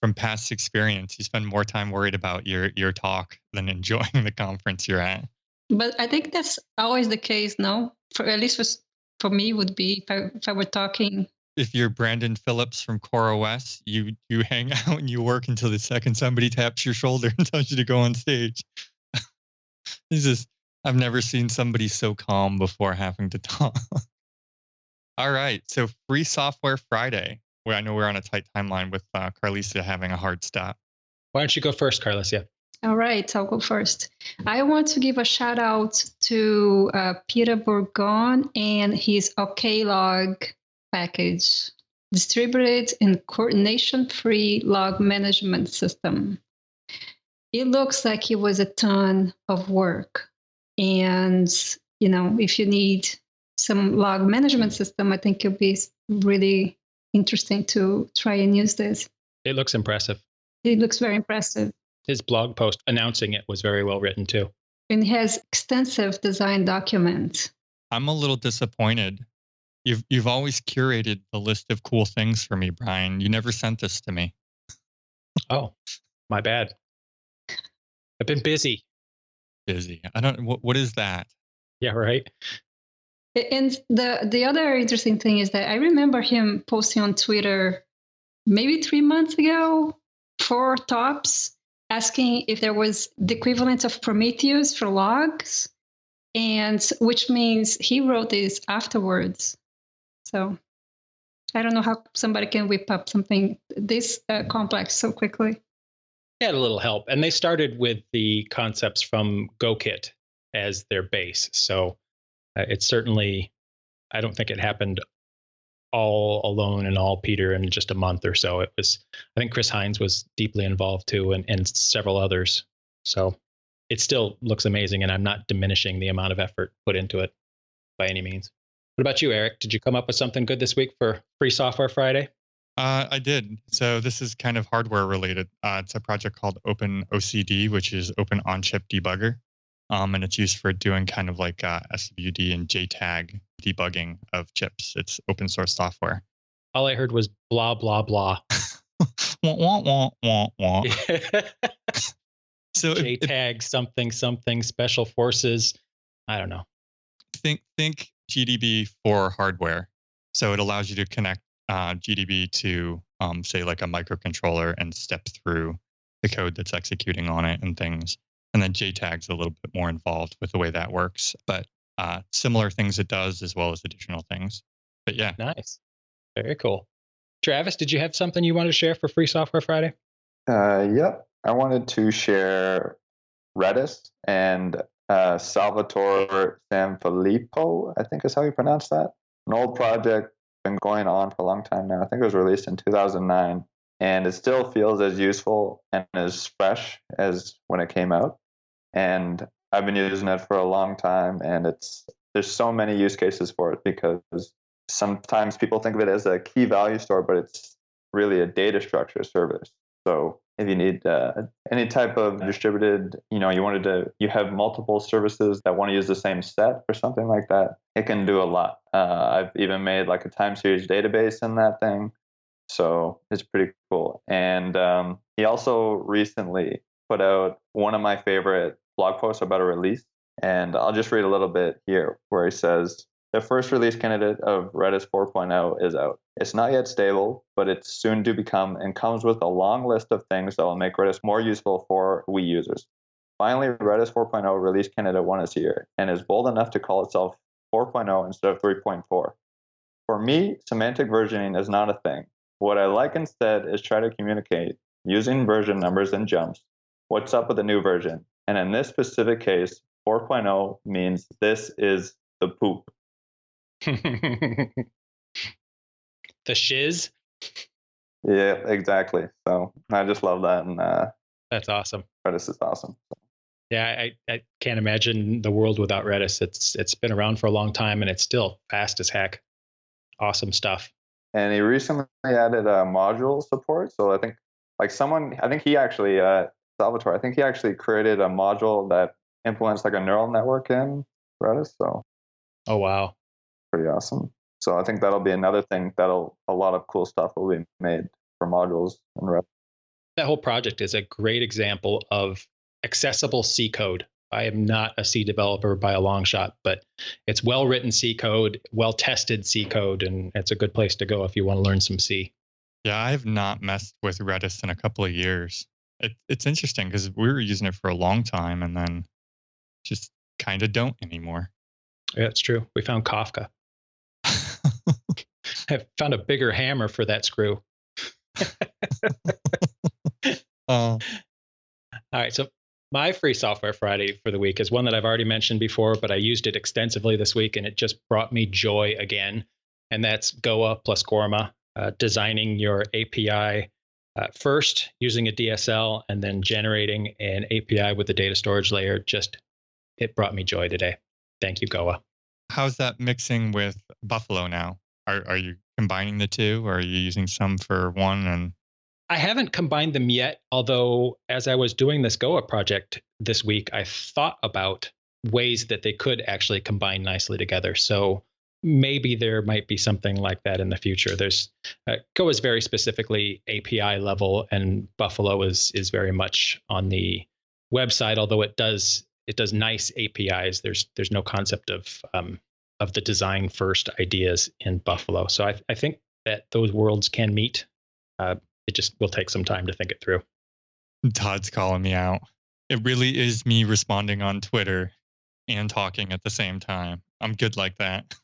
from past experience, you spend more time worried about your talk than enjoying the conference you're at. But I think that's always the case, no? At least for me would be if I were talking. If you're Brandon Phillips from CoreOS, you hang out and you work until the second somebody taps your shoulder and tells you to go on stage. I've never seen somebody so calm before having to talk. All right, so Free Software Friday. Well, I know we're on a tight timeline with Carlisia having a hard stop. Why don't you go first, Carlisia? All right, I'll go first. I want to give a shout out to Peter Bourgon and his OKlog package, distributed and coordination-free log management system. It looks like it was a ton of work. And, if you need some log management system, I think it'll be really interesting to try and use this. It looks impressive. It looks very impressive. His blog post announcing it was very well written too. And it has extensive design documents. I'm a little disappointed. You've always curated the list of cool things for me, Brian. You never sent this to me. Oh, my bad. I've been busy. I don't. What is that? Yeah, right. And the other interesting thing is that I remember him posting on Twitter maybe 3 months ago, 4 tops, asking if there was the equivalent of Prometheus for logs, and which means he wrote this afterwards. So I don't know how somebody can whip up something this complex so quickly. They had a little help, and they started with the concepts from GoKit as their base. So it's certainly, I don't think it happened all alone and all Peter in just a month or so. It was, I think Chris Hines was deeply involved too, and several others. So it still looks amazing, and I'm not diminishing the amount of effort put into it by any means. What about you, Eric? Did you come up with something good this week for Free Software Friday? I did. So this is kind of hardware related. It's a project called OpenOCD, which is Open On-Chip Debugger. And it's used for doing kind of like SWD and JTAG debugging of chips. It's open source software. All I heard was blah, blah, blah. Wah, wah, wah, wah. So JTAG something special forces. I don't know. Think GDB for hardware. So it allows you to connect GDB to say like a microcontroller and step through the code that's executing on it and things. And then JTAG's a little bit more involved with the way that works, but similar things it does as well as additional things. But yeah. Nice. Very cool. Travis, did you have something you wanted to share for Free Software Friday? Yep. I wanted to share Redis and Salvatore Sanfilippo, I think is how you pronounce that. An old project, been going on for a long time now. I think it was released in 2009, and it still feels as useful and as fresh as when it came out. And I've been using it for a long time, and there's so many use cases for it, because sometimes people think of it as a key value store, but it's really a data structure service. So if you need any type of distributed, you have multiple services that want to use the same set or something like that, it can do a lot. I've even made like a time series database in that thing. So it's pretty cool. And he also recently put out one of my favorite blog posts about a release. And I'll just read a little bit here where he says, the first release candidate of Redis 4.0 is out. It's not yet stable, but it's soon to become, and comes with a long list of things that will make Redis more useful for Wii users. Finally, Redis 4.0 release candidate 1 is here, and is bold enough to call itself 4.0 instead of 3.4. For me, semantic versioning is not a thing. What I like instead is try to communicate, using version numbers and jumps, what's up with the new version. And in this specific case, 4.0 means this is the poop. The shiz. Yeah, exactly. So I just love that, and That's awesome. Redis is awesome. Yeah, I can't imagine the world without Redis. It's been around for a long time, and it's still fast as heck. Awesome stuff. And he recently added module support. So I think he actually Salvatore. I think he actually created a module that implements like a neural network in Redis. So Oh wow. pretty awesome. So I think that'll be another thing a lot of cool stuff will be made for modules in Redis. That whole project is a great example of accessible C code. I am not a C developer by a long shot, but it's well-written C code, well-tested C code, and it's a good place to go if you want to learn some C. Yeah, I have not messed with Redis in a couple of years. It's interesting because we were using it for a long time and then just kind of don't anymore. Yeah, it's true. We found Kafka. I found a bigger hammer for that screw. All right, so my free software Friday for the week is one that I've already mentioned before, but I used it extensively this week, and it just brought me joy again. And that's Goa plus Gorma, designing your API first using a DSL, and then generating an API with the data storage layer. It brought me joy today. Thank you, Goa. How's that mixing with Buffalo now? Are you combining the two, or are you using some for one? And I haven't combined them yet, although as I was doing this Goa project this week, I thought about ways that they could actually combine nicely together. So maybe there might be something like that in the future. There's Goa is very specifically API level, and Buffalo is very much on the website, although it does nice APIs. There's no concept of the design first ideas in Buffalo. So I think that those worlds can meet. It just will take some time to think it through. Todd's calling me out. It really is me responding on Twitter and talking at the same time. I'm good like that.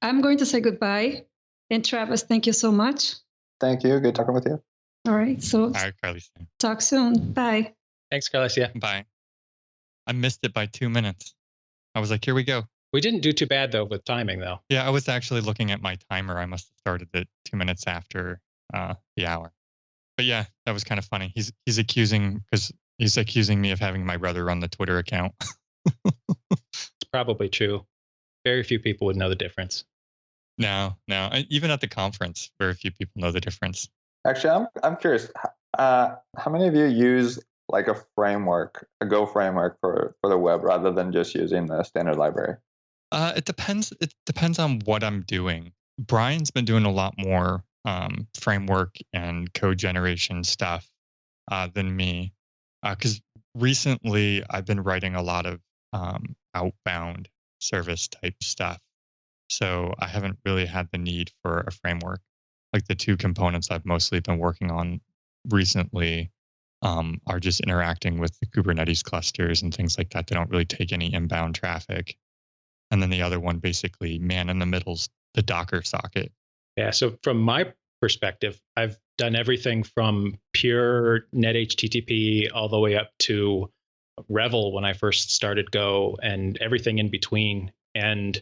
I'm going to say goodbye. And Travis, thank you so much. Thank you. Good talking with you. All right. So All right, Carly. talk soon. Bye. Thanks, Carlesia. Bye. I missed it by 2 minutes. I was like, here we go. We didn't do too bad, though, with timing, though. Yeah, I was actually looking at my timer. I must have started it 2 minutes after the hour. But yeah, that was kind of funny. He's accusing me of having my brother run the Twitter account. It's probably true. Very few people would know the difference. No. Even at the conference, very few people know the difference. Actually, I'm curious. How many of you use like a framework, a Go framework for the web rather than just using the standard library? It depends. It depends on what I'm doing. Brian's been doing a lot more framework and code generation stuff than me, because recently I've been writing a lot of outbound service type stuff. So I haven't really had the need for a framework. Like the two components I've mostly been working on recently are just interacting with the Kubernetes clusters and things like that. They don't really take any inbound traffic. And then the other one, basically, man in the middle's the Docker socket. Yeah. So from my perspective, I've done everything from pure net HTTP all the way up to Revel when I first started Go, and everything in between. And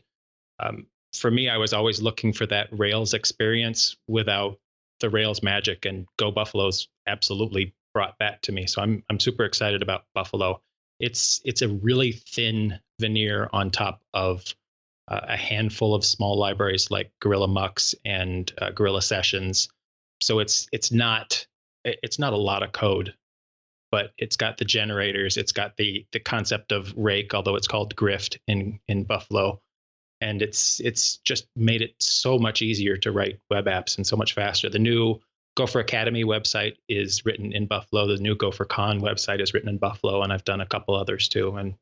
for me, I was always looking for that Rails experience without the Rails magic, and Go Buffalo's absolutely brought that to me. So I'm super excited about Buffalo. It's a really thin veneer on top of a handful of small libraries like Gorilla Mux and Gorilla Sessions. So it's not a lot of code, but it's got the generators. It's got the concept of rake, although it's called grift in Buffalo. And it's just made it so much easier to write web apps and so much faster. The new Gopher Academy website is written in Buffalo. The new Gopher Con website is written in Buffalo, and I've done a couple others too. And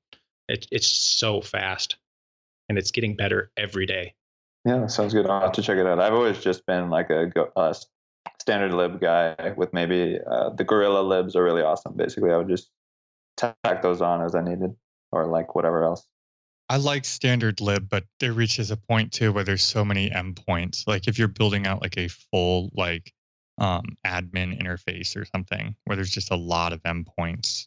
it's so fast, and it's getting better every day. Yeah, sounds good. I'll have to check it out. I've always just been like a standard lib guy with maybe the Gorilla libs are really awesome. Basically, I would just tack those on as I needed, or like whatever else. I like standard lib, but there reaches a point too where there's so many endpoints. Like if you're building out like a full like admin interface or something where there's just a lot of endpoints,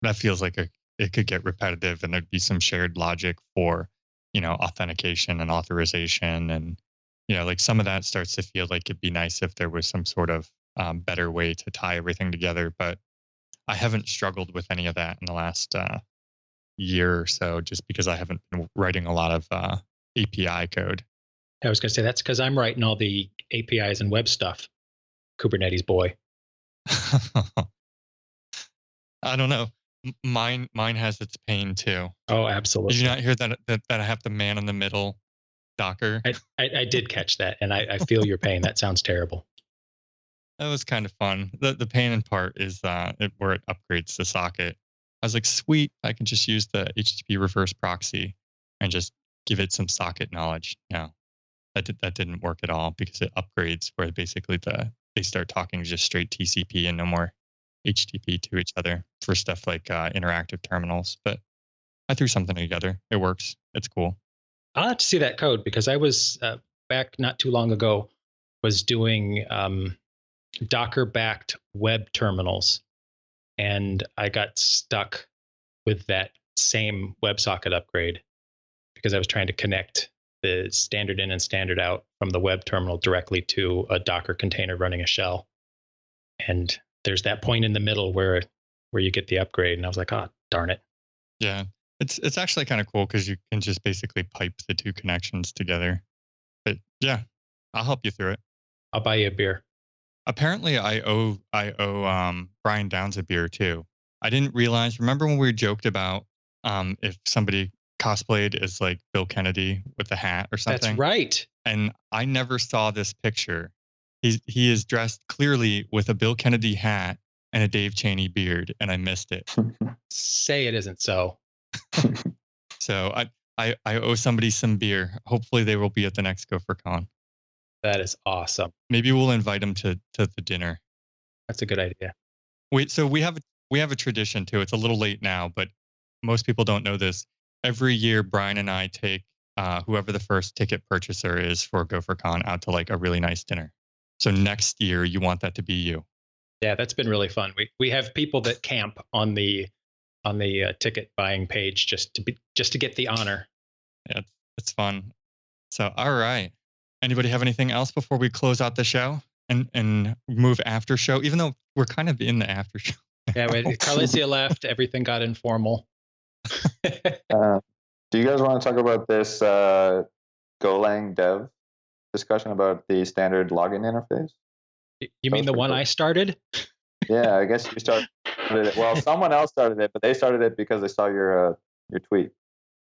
that feels like it could get repetitive, and there'd be some shared logic for, authentication and authorization. And, like some of that starts to feel like it'd be nice if there was some sort of better way to tie everything together. But I haven't struggled with any of that in the last year or so, just because I haven't been writing a lot of API code. I was going to say that's because I'm writing all the APIs and web stuff. Kubernetes boy. I don't know. Mine has its pain too. Oh, absolutely. Did you not hear that I have the man in the middle Docker? I did catch that, and I feel your pain. That sounds terrible. That was kind of fun. The pain in part is where it upgrades the socket. I was like, sweet, I can just use the HTTP reverse proxy and just give it some socket knowledge. No, that didn't work at all, because it upgrades where basically they start talking just straight TCP and no more HTTP to each other for stuff like interactive terminals. But I threw something together. It works. It's cool. I'll have to see that code, because I was back not too long ago was doing Docker-backed web terminals, and I got stuck with that same WebSocket upgrade because I was trying to connect the standard in and standard out from the web terminal directly to a Docker container running a shell. And there's that point in the middle where you get the upgrade, and I was like, oh, darn it. Yeah, it's actually kind of cool, because you can just basically pipe the two connections together. But yeah, I'll help you through it. I'll buy you a beer. Apparently, I owe Brian Downs a beer too. I didn't realize. Remember when we joked about if somebody cosplayed as like Bill Kennedy with the hat or something? That's right. And I never saw this picture. He is dressed clearly with a Bill Kennedy hat and a Dave Cheney beard, and I missed it. Say it isn't so. So I owe somebody some beer. Hopefully they will be at the next GopherCon. That is awesome. Maybe we'll invite them to the dinner. That's a good idea. Wait, so we have a tradition too. It's a little late now, but most people don't know this. Every year, Brian and I take whoever the first ticket purchaser is for GopherCon out to like a really nice dinner. So next year, you want that to be you. Yeah, that's been really fun. We have people that camp on the ticket buying page just to get the honor. Yeah, it's fun. So all right. Anybody have anything else before we close out the show and move after show? Even though we're kind of in the after show. Yeah, Carlesia left. Everything got informal. Do you guys want to talk about this Golang dev discussion about the standard login interface? You mean the one I started? Yeah, I guess you started it. Well, someone else started it, but they started it because they saw your tweet.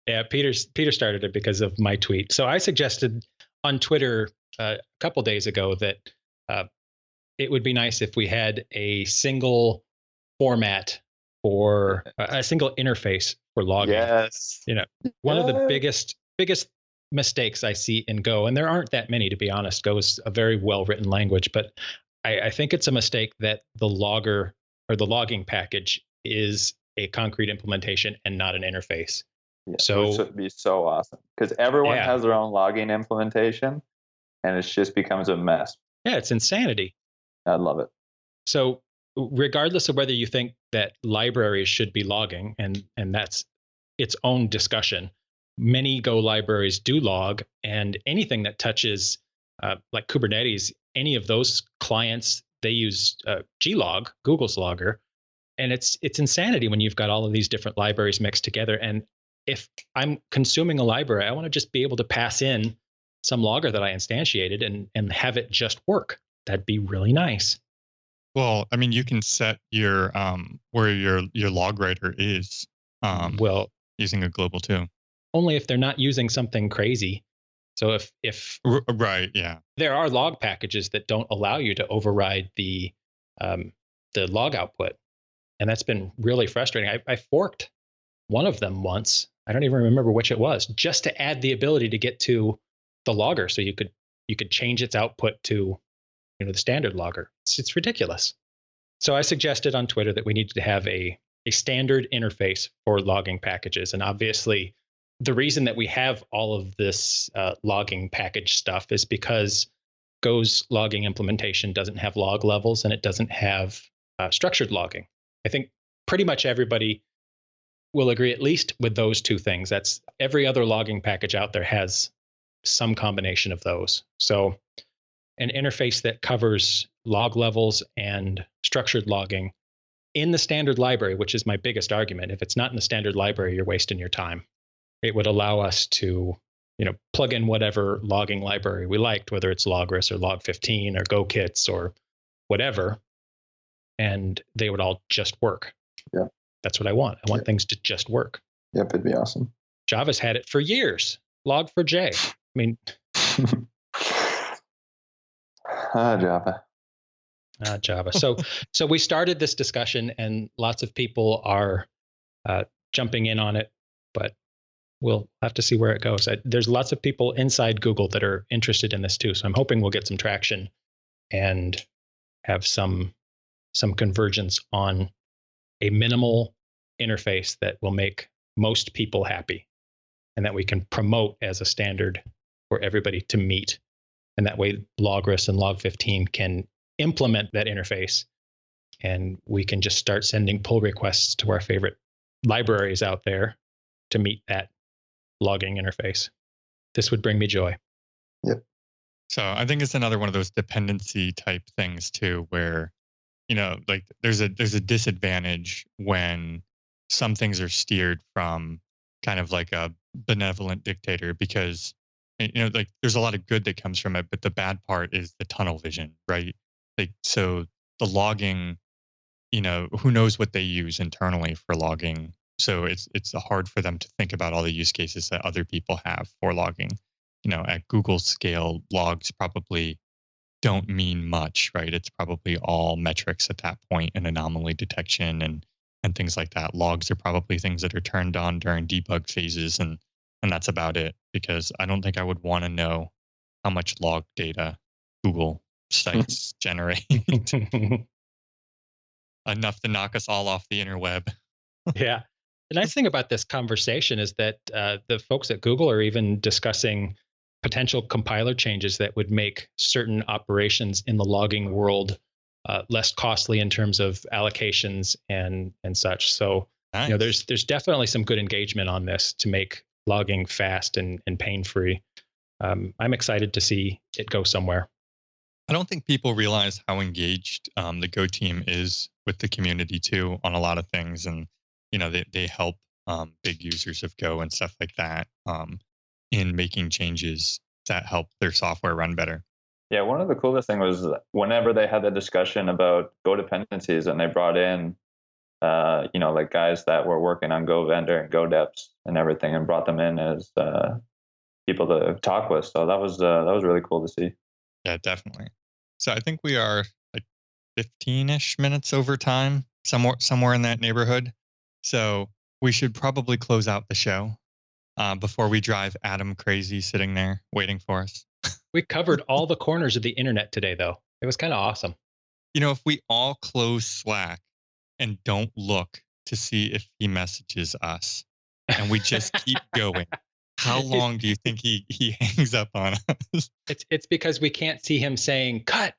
Yeah, Peter started it because of my tweet. So I suggested on Twitter a couple days ago that it would be nice if we had a single format for a single interface for logging. Yes. One of the biggest mistakes I see in Go, and there aren't that many, to be honest. Go is a very well-written language, but I think it's a mistake that the logger or the logging package is a concrete implementation and not an interface. Yeah, so it would be so awesome, because everyone has their own logging implementation, and it just becomes a mess. Yeah, it's insanity. I love it. So regardless of whether you think that libraries should be logging, and that's its own discussion, many Go libraries do log, and anything that touches like Kubernetes, any of those clients, they use glog, Google's logger, and it's insanity when you've got all of these different libraries mixed together. And if I'm consuming a library, I want to just be able to pass in some logger that I instantiated and have it just work. That'd be really nice. Well, I mean, you can set your where your log writer is. Using a global too. Only if they're not using something crazy. So if right, yeah, there are log packages that don't allow you to override the log output, and that's been really frustrating. I forked one of them once. I don't even remember which it was, just to add the ability to get to the logger, so you could change its output to the standard logger. It's ridiculous. So I suggested on Twitter that we needed to have a standard interface for logging packages, and obviously the reason that we have all of this logging package stuff is because Go's logging implementation doesn't have log levels, and it doesn't have structured logging. I think pretty much everybody will agree at least with those two things. That's every other logging package out there has some combination of those. So an interface that covers log levels and structured logging in the standard library, which is my biggest argument. If it's not in the standard library, you're wasting your time. It would allow us to, plug in whatever logging library we liked, whether it's Logris or Log15 or GoKits or whatever, and they would all just work. Yeah. That's what I want. I want things to just work. Yep, it'd be awesome. Java's had it for years. Log4j. I mean, Java. Java. So we started this discussion, and lots of people are jumping in on it, but we'll have to see where it goes. There's lots of people inside Google that are interested in this too, so I'm hoping we'll get some traction and have some convergence on a minimal interface that will make most people happy, and that we can promote as a standard for everybody to meet. And that way Logris and Log15 can implement that interface, and we can just start sending pull requests to our favorite libraries out there to meet that logging interface. This would bring me joy. Yep. So I think it's another one of those dependency type things too, where, like there's a disadvantage when some things are steered from kind of like a benevolent dictator, because like there's a lot of good that comes from it, but the bad part is the tunnel vision, right? Like, so the logging, who knows what they use internally for logging. So it's hard for them to think about all the use cases that other people have for logging. At Google scale, logs probably don't mean much, right? It's probably all metrics at that point and anomaly detection and things like that. Logs are probably things that are turned on during debug phases, and that's about it, because I don't think I would want to know how much log data Google sites generate. Enough to knock us all off the interweb. Yeah. The nice thing about this conversation is that the folks at Google are even discussing potential compiler changes that would make certain operations in the logging world less costly in terms of allocations and such. So nice. There's definitely some good engagement on this to make logging fast and pain-free. I'm excited to see it go somewhere. I don't think people realize how engaged the Go team is with the community too on a lot of things, and they help big users of Go and stuff like that in making changes that help their software run better. Yeah, one of the coolest things was whenever they had the discussion about Go dependencies, and they brought in like guys that were working on Go vendor and Go deps and everything, and brought them in as people to talk with. So that was really cool to see. Yeah, definitely. So I think we are like 15-ish minutes over time, somewhere in that neighborhood. So we should probably close out the show before we drive Adam crazy sitting there waiting for us. We covered all the corners of the internet today, though. It was kind of awesome. If we all close Slack and don't look to see if he messages us, and we just keep going, how long do you think he hangs up on us? It's because we can't see him saying, cut.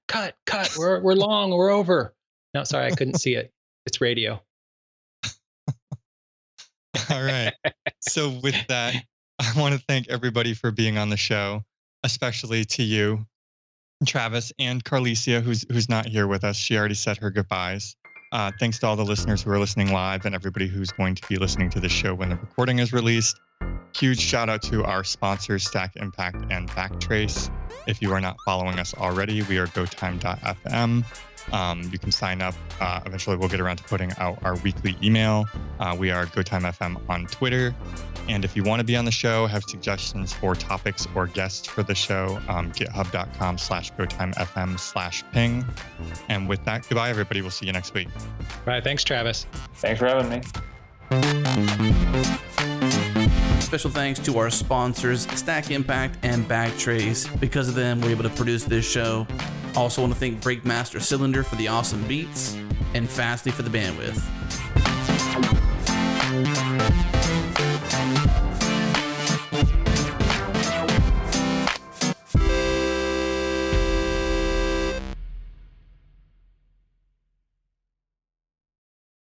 We're long, we're over. No, sorry, I couldn't see it. It's radio. All right. So with that, I want to thank everybody for being on the show, especially to you, Travis, and Carlicia, who's not here with us. She already said her goodbyes. Thanks to all the listeners who are listening live, and everybody who's going to be listening to the show when the recording is released. Huge shout out to our sponsors, Stack Impact and Backtrace. If you are not following us already, we are gotime.fm. You can sign up. Eventually, we'll get around to putting out our weekly email. We are GoTimeFM on Twitter. And if you want to be on the show, have suggestions for topics or guests for the show, github.com/GoTimeFM/ping. And with that, goodbye, everybody. We'll see you next week. Bye. Thanks, Travis. Thanks for having me. Special thanks to our sponsors, Stack Impact and Backtrace. Because of them, we're able to produce this show. Also want to thank Breakmaster Cylinder for the awesome beats and Fastly for the bandwidth.